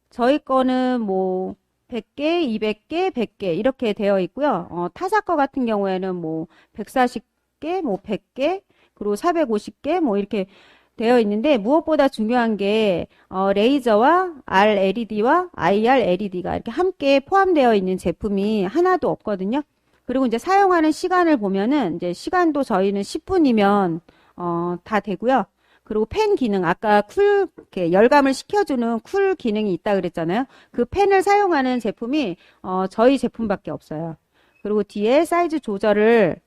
저희 거는 뭐 100개, 200개, 100개 이렇게 되어 있고요. 타사 거 같은 경우에는 뭐 140개, 뭐 100개, 그리고 450개 뭐 이렇게 되어 있는데 무엇보다 중요한 게 레이저와 RLED와 IR LED가 이렇게 함께 포함되어 있는 제품이 하나도 없거든요. 그리고 이제 사용하는 시간을 보면은 이제 시간도 저희는 10분이면 다 되고요. 그리고 팬 기능, 아까 이렇게 열감을 식혀주는 쿨 기능이 있다 그랬잖아요. 그 팬을 사용하는 제품이 저희 제품밖에 없어요. 그리고 뒤에 사이즈 조절을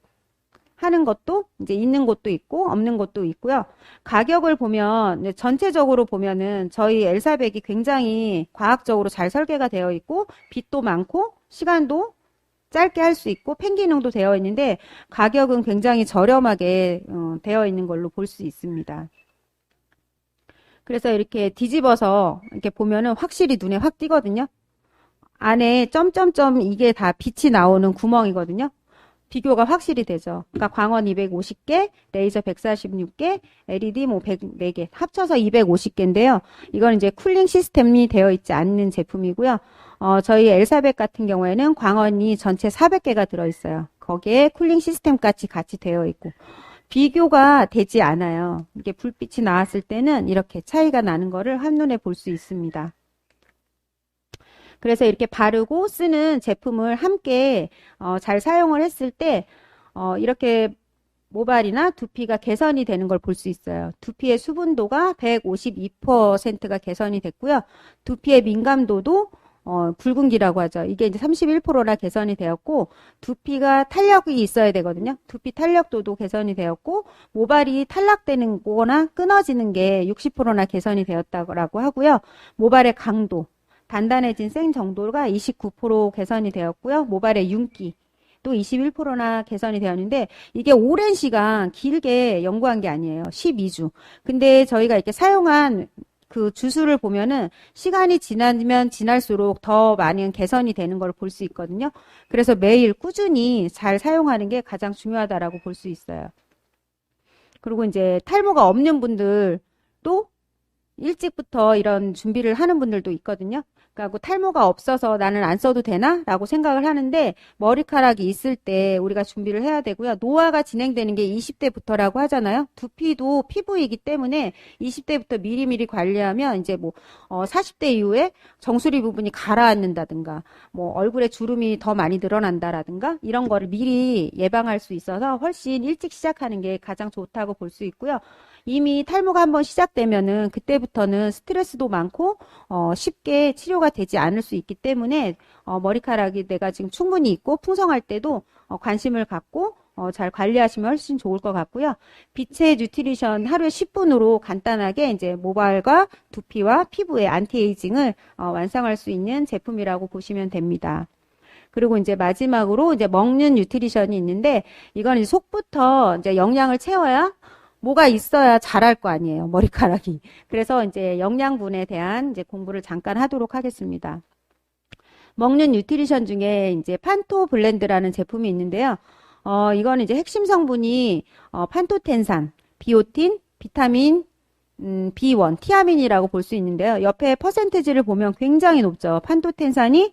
하는 것도 이제 있는 곳도 있고 없는 곳도 있고요. 가격을 보면 전체적으로 보면은 저희 엘사백이 굉장히 과학적으로 잘 설계가 되어 있고 빛도 많고 시간도 짧게 할 수 있고 팬 기능도 되어 있는데 가격은 굉장히 저렴하게 되어 있는 걸로 볼 수 있습니다. 그래서 이렇게 뒤집어서 이렇게 보면은 확실히 눈에 확 띄거든요. 안에 점점점 이게 다 빛이 나오는 구멍이거든요. 비교가 확실히 되죠. 그러니까 광원 250개, 레이저 146개, LED 뭐 104개, 합쳐서 250개인데요. 이건 이제 쿨링 시스템이 되어 있지 않는 제품이고요. 저희 엘사백 같은 경우에는 광원이 전체 400개가 들어있어요. 거기에 쿨링 시스템까지 같이 되어 있고. 비교가 되지 않아요. 이게 불빛이 나왔을 때는 이렇게 차이가 나는 거를 한눈에 볼 수 있습니다. 그래서 이렇게 바르고 쓰는 제품을 함께 잘 사용을 했을 때 이렇게 모발이나 두피가 개선이 되는 걸 볼 수 있어요. 두피의 수분도가 152%가 개선이 됐고요. 두피의 민감도도 붉은기라고 하죠. 이게 이제 31%나 개선이 되었고 두피가 탄력이 있어야 되거든요. 두피 탄력도도 개선이 되었고 모발이 탈락되는 거나 끊어지는 게 60%나 개선이 되었다고 하고요. 모발의 강도 단단해진 생 정도가 29% 개선이 되었고요. 모발의 윤기 또 21%나 개선이 되었는데 이게 오랜 시간 길게 연구한 게 아니에요. 12주. 근데 저희가 이렇게 사용한 그 주수를 보면은 시간이 지나면 지날수록 더 많은 개선이 되는 걸 볼 수 있거든요. 그래서 매일 꾸준히 잘 사용하는 게 가장 중요하다라고 볼 수 있어요. 그리고 이제 탈모가 없는 분들도 일찍부터 이런 준비를 하는 분들도 있거든요. 그러니까 탈모가 없어서 나는 안 써도 되나? 라고 생각을 하는데 머리카락이 있을 때 우리가 준비를 해야 되고요. 노화가 진행되는 게 20대부터라고 하잖아요. 두피도 피부이기 때문에 20대부터 미리미리 관리하면 이제 뭐 40대 이후에 정수리 부분이 가라앉는다든가 뭐 얼굴에 주름이 더 많이 늘어난다라든가 이런 거를 미리 예방할 수 있어서 훨씬 일찍 시작하는 게 가장 좋다고 볼 수 있고요. 이미 탈모가 한번 시작되면은 그때부터는 스트레스도 많고 쉽게 치료가 되지 않을 수 있기 때문에 머리카락이 내가 지금 충분히 있고 풍성할 때도 관심을 갖고 잘 관리하시면 훨씬 좋을 것 같고요. 빛의 뉴트리션 하루에 10분으로 간단하게 이제 모발과 두피와 피부의 안티에이징을 완성할 수 있는 제품이라고 보시면 됩니다. 그리고 이제 마지막으로 이제 먹는 뉴트리션이 있는데 이건 이제 속부터 이제 영양을 채워야 뭐가 있어야 자랄 거 아니에요, 머리카락이. 그래서 이제 영양분에 대한 이제 공부를 잠깐 하도록 하겠습니다. 먹는 뉴트리션 중에 이제 판토 블렌드라는 제품이 있는데요. 이거는 이제 핵심 성분이 판토텐산, 비오틴, 비타민 B1, 티아민이라고 볼 수 있는데요. 옆에 퍼센테지를 보면 굉장히 높죠. 판토텐산이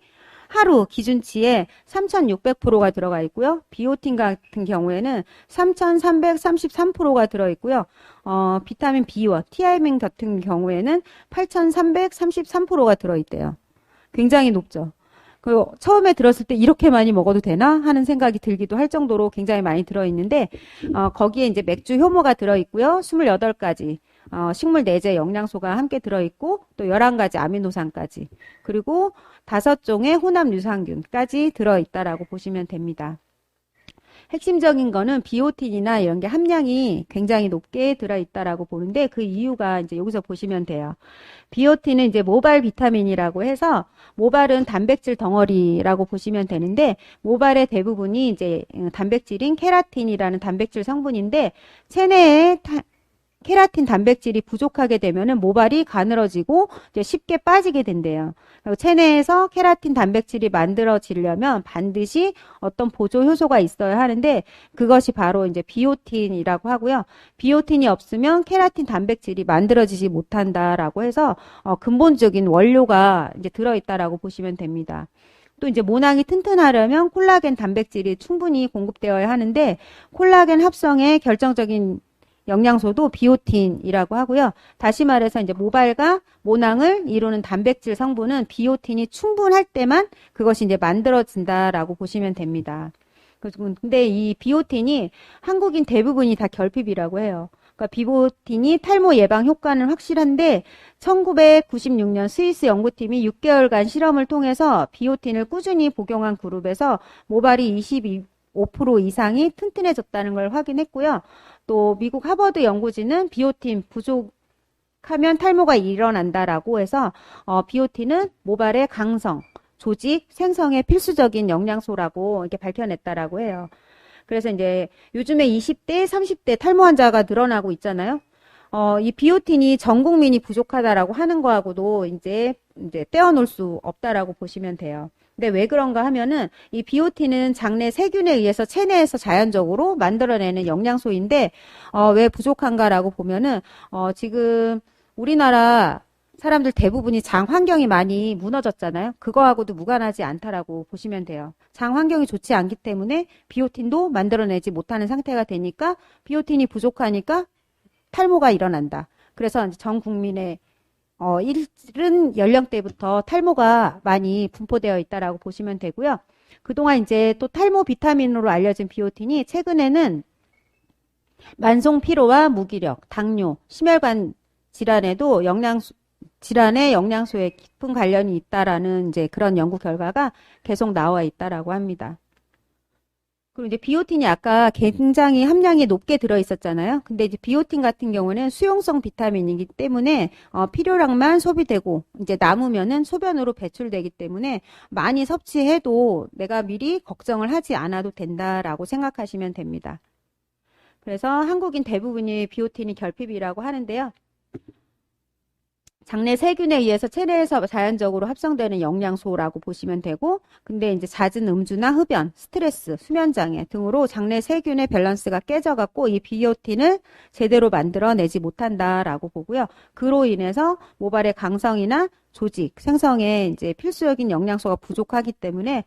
하루 기준치에 3,600%가 들어가 있고요. 비오틴 같은 경우에는 3,333%가 들어있고요. 비타민 B1, 티아민 같은 경우에는 8,333%가 들어있대요. 굉장히 높죠. 그리고 처음에 들었을 때 이렇게 많이 먹어도 되나 하는 생각이 들기도 할 정도로 굉장히 많이 들어있는데 거기에 이제 맥주 효모가 들어있고요. 28가지. 식물 내재 영양소가 함께 들어있고 또 11가지 아미노산까지 그리고 5종의 혼합 유산균까지 들어있다라고 보시면 됩니다. 핵심적인 거는 비오틴이나 이런 게 함량이 굉장히 높게 들어있다라고 보는데 그 이유가 이제 여기서 보시면 돼요. 비오틴은 이제 모발 비타민이라고 해서 모발은 단백질 덩어리라고 보시면 되는데 모발의 대부분이 이제 단백질인 케라틴이라는 단백질 성분인데 체내에 케라틴 단백질이 부족하게 되면은 모발이 가늘어지고 이제 쉽게 빠지게 된대요. 체내에서 케라틴 단백질이 만들어지려면 반드시 어떤 보조 효소가 있어야 하는데 그것이 바로 이제 비오틴이라고 하고요. 비오틴이 없으면 케라틴 단백질이 만들어지지 못한다라고 해서 근본적인 원료가 이제 들어있다라고 보시면 됩니다. 또 이제 모낭이 튼튼하려면 콜라겐 단백질이 충분히 공급되어야 하는데 콜라겐 합성의 결정적인 영양소도 비오틴이라고 하고요. 다시 말해서 이제 모발과 모낭을 이루는 단백질 성분은 비오틴이 충분할 때만 그것이 이제 만들어진다라고 보시면 됩니다. 근데 이 비오틴이 한국인 대부분이 다 결핍이라고 해요. 그러니까 비오틴이 탈모 예방 효과는 확실한데 1996년 스위스 연구팀이 6개월간 실험을 통해서 비오틴을 꾸준히 복용한 그룹에서 모발이 25% 이상이 튼튼해졌다는 걸 확인했고요. 또 미국 하버드 연구진은 비오틴 부족하면 탈모가 일어난다라고 해서 비오틴은 모발의 강성, 조직, 생성에 필수적인 영양소라고 이렇게 밝혀냈다라고 해요. 그래서 이제 요즘에 20대, 30대 탈모 환자가 늘어나고 있잖아요. 이 비오틴이 전 국민이 부족하다라고 하는 거하고도 이제 떼어놓을 수 없다라고 보시면 돼요. 근데 왜 그런가 하면은 이 비오틴은 장내 세균에 의해서 체내에서 자연적으로 만들어내는 영양소인데 왜 부족한가라고 보면은 지금 우리나라 사람들 대부분이 장 환경이 많이 무너졌잖아요. 그거하고도 무관하지 않다라고 보시면 돼요. 장 환경이 좋지 않기 때문에 비오틴도 만들어내지 못하는 상태가 되니까 비오틴이 부족하니까 탈모가 일어난다. 그래서 전 국민의 이른 연령대부터 탈모가 많이 분포되어 있다라고 보시면 되고요. 그동안 이제 또 탈모 비타민으로 알려진 비오틴이 최근에는 만성 피로와 무기력, 당뇨, 심혈관 질환에도 질환의 영양소에 깊은 관련이 있다라는 이제 그런 연구 결과가 계속 나와 있다라고 합니다. 그리고 이제 비오틴이 아까 굉장히 함량이 높게 들어있었잖아요. 근데 이제 비오틴 같은 경우는 수용성 비타민이기 때문에 필요량만 소비되고 이제 남으면은 소변으로 배출되기 때문에 많이 섭취해도 내가 미리 걱정을 하지 않아도 된다라고 생각하시면 됩니다. 그래서 한국인 대부분이 비오틴이 결핍이라고 하는데요. 장내 세균에 의해서 체내에서 자연적으로 합성되는 영양소라고 보시면 되고, 근데 이제 잦은 음주나 흡연, 스트레스, 수면장애 등으로 장내 세균의 밸런스가 깨져갖고 이 비오틴을 제대로 만들어내지 못한다라고 보고요. 그로 인해서 모발의 강성이나 조직, 생성에 이제 필수적인 영양소가 부족하기 때문에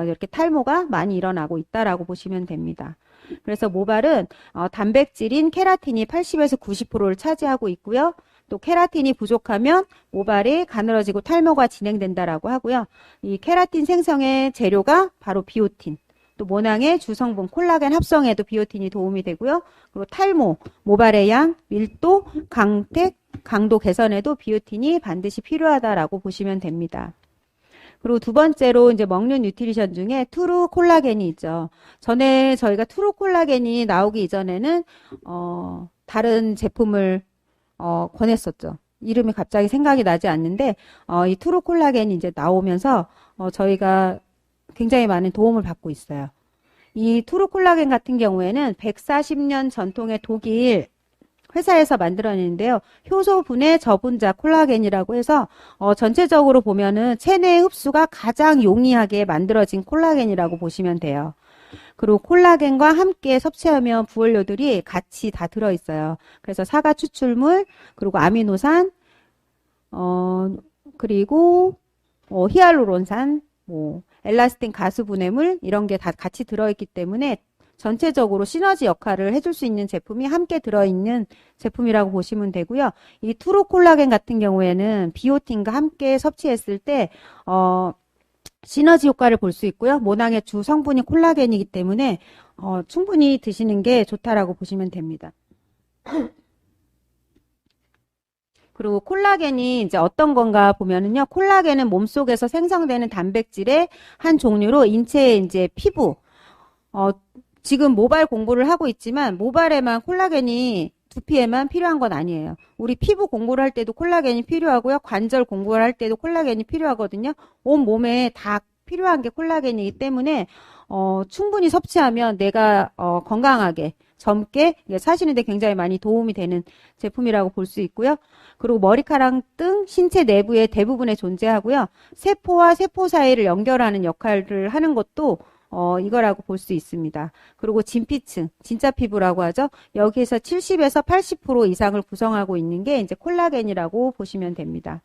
이렇게 탈모가 많이 일어나고 있다라고 보시면 됩니다. 그래서 모발은 단백질인 케라틴이 80에서 90%를 차지하고 있고요. 또 케라틴이 부족하면 모발이 가늘어지고 탈모가 진행된다라고 하고요. 이 케라틴 생성의 재료가 바로 비오틴. 또 모낭의 주성분 콜라겐 합성에도 비오틴이 도움이 되고요. 그리고 탈모, 모발의 양, 밀도, 강택, 강도 개선에도 비오틴이 반드시 필요하다라고 보시면 됩니다. 그리고 두 번째로 이제 먹는 뉴트리션 중에 투루 콜라겐이 있죠. 전에 저희가 투루 콜라겐이 나오기 이전에는 다른 제품을 권했었죠. 이름이 갑자기 생각이 나지 않는데 이 투루 콜라겐이 이제 나오면서 저희가 굉장히 많은 도움을 받고 있어요. 이 투루 콜라겐 같은 경우에는 140년 전통의 독일 회사에서 만들어내는데요. 효소 분해 저분자 콜라겐이라고 해서 전체적으로 보면은 체내 흡수가 가장 용이하게 만들어진 콜라겐이라고 보시면 돼요. 그리고 콜라겐과 함께 섭취하면 부원료들이 같이 다 들어있어요. 그래서 사과 추출물, 그리고 아미노산, 그리고 히알루론산, 엘라스틴 가스 분해물 이런 게 다 같이 들어있기 때문에 전체적으로 시너지 역할을 해줄 수 있는 제품이 함께 들어있는 제품이라고 보시면 되고요. 이 투루 콜라겐 같은 경우에는 비오틴과 함께 섭취했을 때 시너지 효과를 볼 수 있고요. 모낭의 주 성분이 콜라겐이기 때문에 충분히 드시는 게 좋다라고 보시면 됩니다. 그리고 콜라겐이 이제 어떤 건가 보면은요. 콜라겐은 몸속에서 생성되는 단백질의 한 종류로 인체의 이제 피부, 지금 모발 공부를 하고 있지만 모발에만 콜라겐이 두피에만 필요한 건 아니에요. 우리 피부 공부를 할 때도 콜라겐이 필요하고요. 관절 공부를 할 때도 콜라겐이 필요하거든요. 온 몸에 다 필요한 게 콜라겐이기 때문에 충분히 섭취하면 내가 건강하게 젊게 사시는데 굉장히 많이 도움이 되는 제품이라고 볼 수 있고요. 그리고 머리카락 등 신체 내부의 대부분에 존재하고요. 세포와 세포 사이를 연결하는 역할을 하는 것도 이거라고 볼 수 있습니다. 그리고 진피층, 진짜 피부라고 하죠. 여기에서 70에서 80% 이상을 구성하고 있는 게 이제 콜라겐이라고 보시면 됩니다.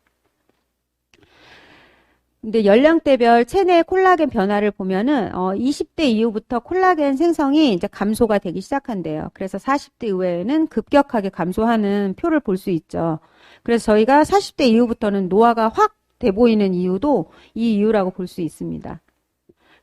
근데 연령대별 체내 콜라겐 변화를 보면은 20대 이후부터 콜라겐 생성이 이제 감소가 되기 시작한대요. 그래서 40대 이후에는 급격하게 감소하는 표를 볼 수 있죠. 그래서 저희가 40대 이후부터는 노화가 확 돼 보이는 이유도 이 이유라고 볼 수 있습니다.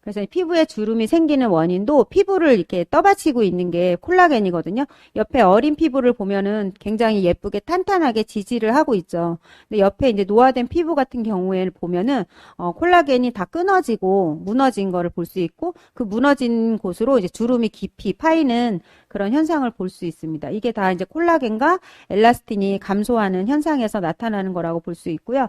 그래서 피부에 주름이 생기는 원인도 피부를 이렇게 떠받치고 있는 게 콜라겐이거든요. 옆에 어린 피부를 보면은 굉장히 예쁘게 탄탄하게 지지를 하고 있죠. 근데 옆에 이제 노화된 피부 같은 경우에 보면은 콜라겐이 다 끊어지고 무너진 거를 볼 수 있고 그 무너진 곳으로 이제 주름이 깊이 파이는 그런 현상을 볼 수 있습니다. 이게 다 이제 콜라겐과 엘라스틴이 감소하는 현상에서 나타나는 거라고 볼 수 있고요.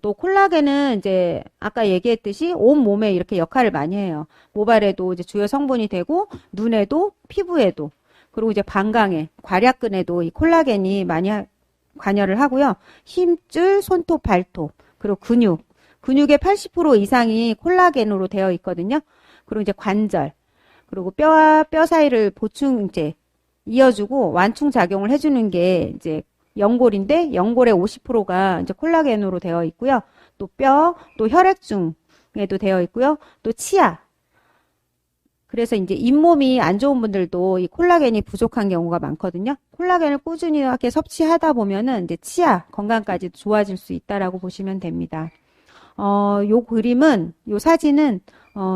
또 콜라겐은 이제 아까 얘기했듯이 온 몸에 이렇게 역할을 많이 해요. 모발에도 이제 주요 성분이 되고 눈에도 피부에도 그리고 이제 방광에 괄약근에도 이 콜라겐이 많이 관여를 하고요. 힘줄, 손톱, 발톱 그리고 근육의 80% 이상이 콜라겐으로 되어 있거든요. 그리고 이제 관절 그리고 뼈와 뼈 사이를 보충 이제 이어주고 완충 작용을 해주는 게 이제 연골인데 연골의 50%가 이제 콜라겐으로 되어 있고요. 또 뼈, 또 혈액중에도 되어 있고요. 또 치아. 그래서 이제 잇몸이 안 좋은 분들도 이 콜라겐이 부족한 경우가 많거든요. 콜라겐을 꾸준히 이렇게 섭취하다 보면은 이제 치아 건강까지 좋아질 수 있다라고 보시면 됩니다. 요 그림은, 요 사진은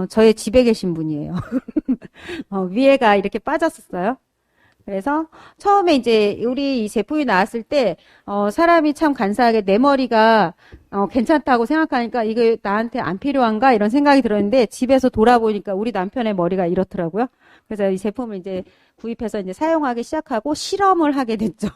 저의 집에 계신 분이에요. 위에가 이렇게 빠졌었어요. 그래서 처음에 이제 우리 이 제품이 나왔을 때 사람이 참 간사하게 내 머리가 괜찮다고 생각하니까 이게 나한테 안 필요한가 이런 생각이 들었는데 집에서 돌아보니까 우리 남편의 머리가 이렇더라고요. 그래서 이 제품을 이제 구입해서 이제 사용하기 시작하고 실험을 하게 됐죠.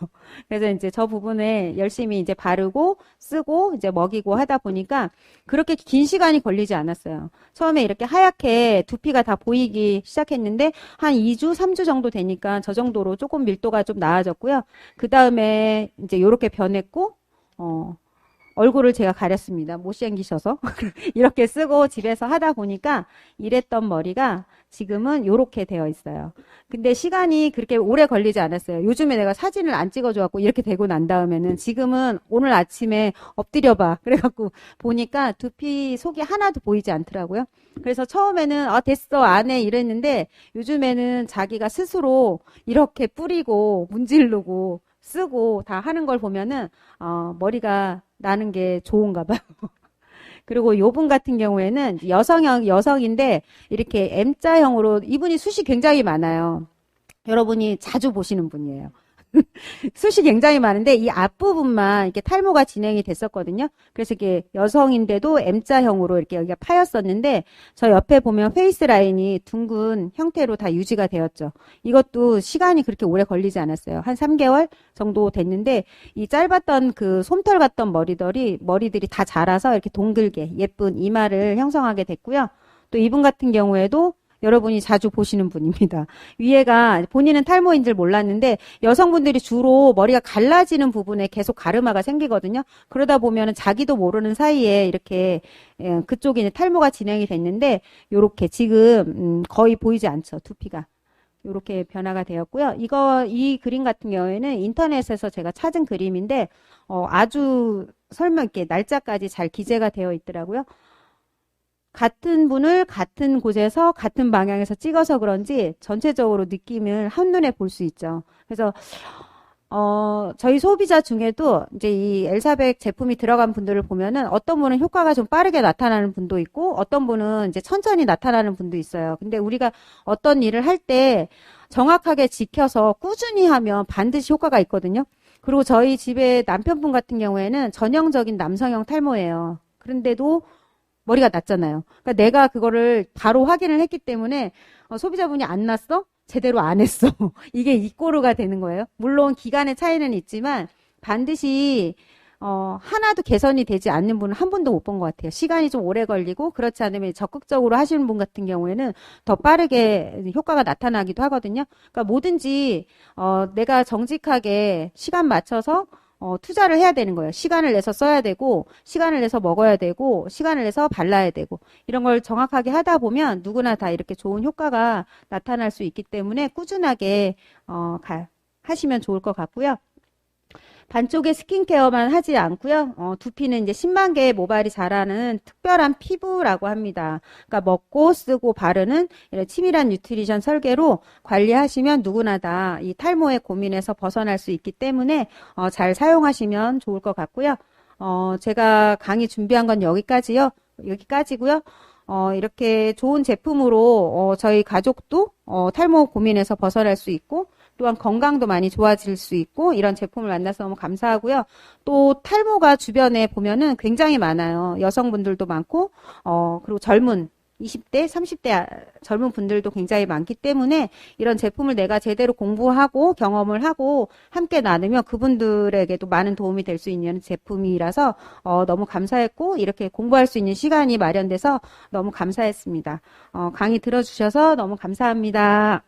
그래서 이제 저 부분에 열심히 이제 바르고 쓰고 이제 먹이고 하다 보니까 그렇게 긴 시간이 걸리지 않았어요. 처음에 이렇게 하얗게 두피가 다 보이기 시작했는데 한 2주, 3주 정도 되니까 저 정도로 조금 밀도가 좀 나아졌고요. 그 다음에 이제 요렇게 변했고, 얼굴을 제가 가렸습니다. 못생기셔서. 이렇게 쓰고 집에서 하다 보니까 이랬던 머리가 지금은 요렇게 되어 있어요. 근데 시간이 그렇게 오래 걸리지 않았어요. 요즘에 내가 사진을 안 찍어줘갖고 이렇게 되고 난 다음에는 지금은 오늘 아침에 엎드려봐. 그래갖고 보니까 두피 속이 하나도 보이지 않더라고요. 그래서 처음에는 됐어 안 해 이랬는데 요즘에는 자기가 스스로 이렇게 뿌리고 문지르고 쓰고 다 하는 걸 보면은 머리가 나는 게 좋은가 봐요. 그리고 요분 같은 경우에는 여성인데 이렇게 M자형으로 이분이 숱이 굉장히 많아요. 여러분이 자주 보시는 분이에요. 숱이 굉장히 많은데 이 앞부분만 이렇게 탈모가 진행이 됐었거든요. 그래서 이게 여성인데도 M자형으로 이렇게 여기가 파였었는데 저 옆에 보면 페이스 라인이 둥근 형태로 다 유지가 되었죠. 이것도 시간이 그렇게 오래 걸리지 않았어요. 한 3개월 정도 됐는데 이 짧았던 그 솜털 같던 머리들이 다 자라서 이렇게 동글게 예쁜 이마를 형성하게 됐고요. 또 이분 같은 경우에도 여러분이 자주 보시는 분입니다. 위에가 본인은 탈모인 줄 몰랐는데 여성분들이 주로 머리가 갈라지는 부분에 계속 가르마가 생기거든요. 그러다 보면 자기도 모르는 사이에 이렇게 그쪽에 탈모가 진행이 됐는데 요렇게 지금 거의 보이지 않죠. 두피가. 요렇게 변화가 되었고요. 이 그림 같은 경우에는 인터넷에서 제가 찾은 그림인데 아주 이렇게 날짜까지 잘 기재가 되어 있더라고요. 같은 분을 같은 곳에서 같은 방향에서 찍어서 그런지 전체적으로 느낌을 한눈에 볼 수 있죠. 그래서 저희 소비자 중에도 이제 이 엘사백 제품이 들어간 분들을 보면은 어떤 분은 효과가 좀 빠르게 나타나는 분도 있고 어떤 분은 이제 천천히 나타나는 분도 있어요. 근데 우리가 어떤 일을 할 때 정확하게 지켜서 꾸준히 하면 반드시 효과가 있거든요. 그리고 저희 집에 남편분 같은 경우에는 전형적인 남성형 탈모예요. 그런데도 머리가 났잖아요. 그러니까 내가 그거를 바로 확인을 했기 때문에 소비자분이 안 났어? 제대로 안 했어. 이게 이꼬르가 되는 거예요. 물론 기간의 차이는 있지만 반드시 하나도 개선이 되지 않는 분은 한 분도 못 본 것 같아요. 시간이 좀 오래 걸리고 그렇지 않으면 적극적으로 하시는 분 같은 경우에는 더 빠르게 효과가 나타나기도 하거든요. 그러니까 뭐든지 내가 정직하게 시간 맞춰서 투자를 해야 되는 거예요. 시간을 내서 써야 되고, 시간을 내서 먹어야 되고, 시간을 내서 발라야 되고, 이런 걸 정확하게 하다 보면 누구나 다 이렇게 좋은 효과가 나타날 수 있기 때문에 꾸준하게, 하시면 좋을 것 같고요. 반쪽에 스킨케어만 하지 않고요. 두피는 이제 10만 개의 모발이 자라는 특별한 피부라고 합니다. 그러니까 먹고 쓰고 바르는 이런 치밀한 뉴트리션 설계로 관리하시면 누구나 다 이 탈모의 고민에서 벗어날 수 있기 때문에 잘 사용하시면 좋을 것 같고요. 제가 강의 준비한 건 여기까지고요. 이렇게 좋은 제품으로 저희 가족도 탈모 고민에서 벗어날 수 있고 또한 건강도 많이 좋아질 수 있고 이런 제품을 만나서 너무 감사하고요. 또 탈모가 주변에 보면은 굉장히 많아요. 여성분들도 많고 그리고 젊은 20대, 30대 젊은 분들도 굉장히 많기 때문에 이런 제품을 내가 제대로 공부하고 경험을 하고 함께 나누면 그분들에게도 많은 도움이 될 수 있는 제품이라서 너무 감사했고 이렇게 공부할 수 있는 시간이 마련돼서 너무 감사했습니다. 강의 들어주셔서 너무 감사합니다.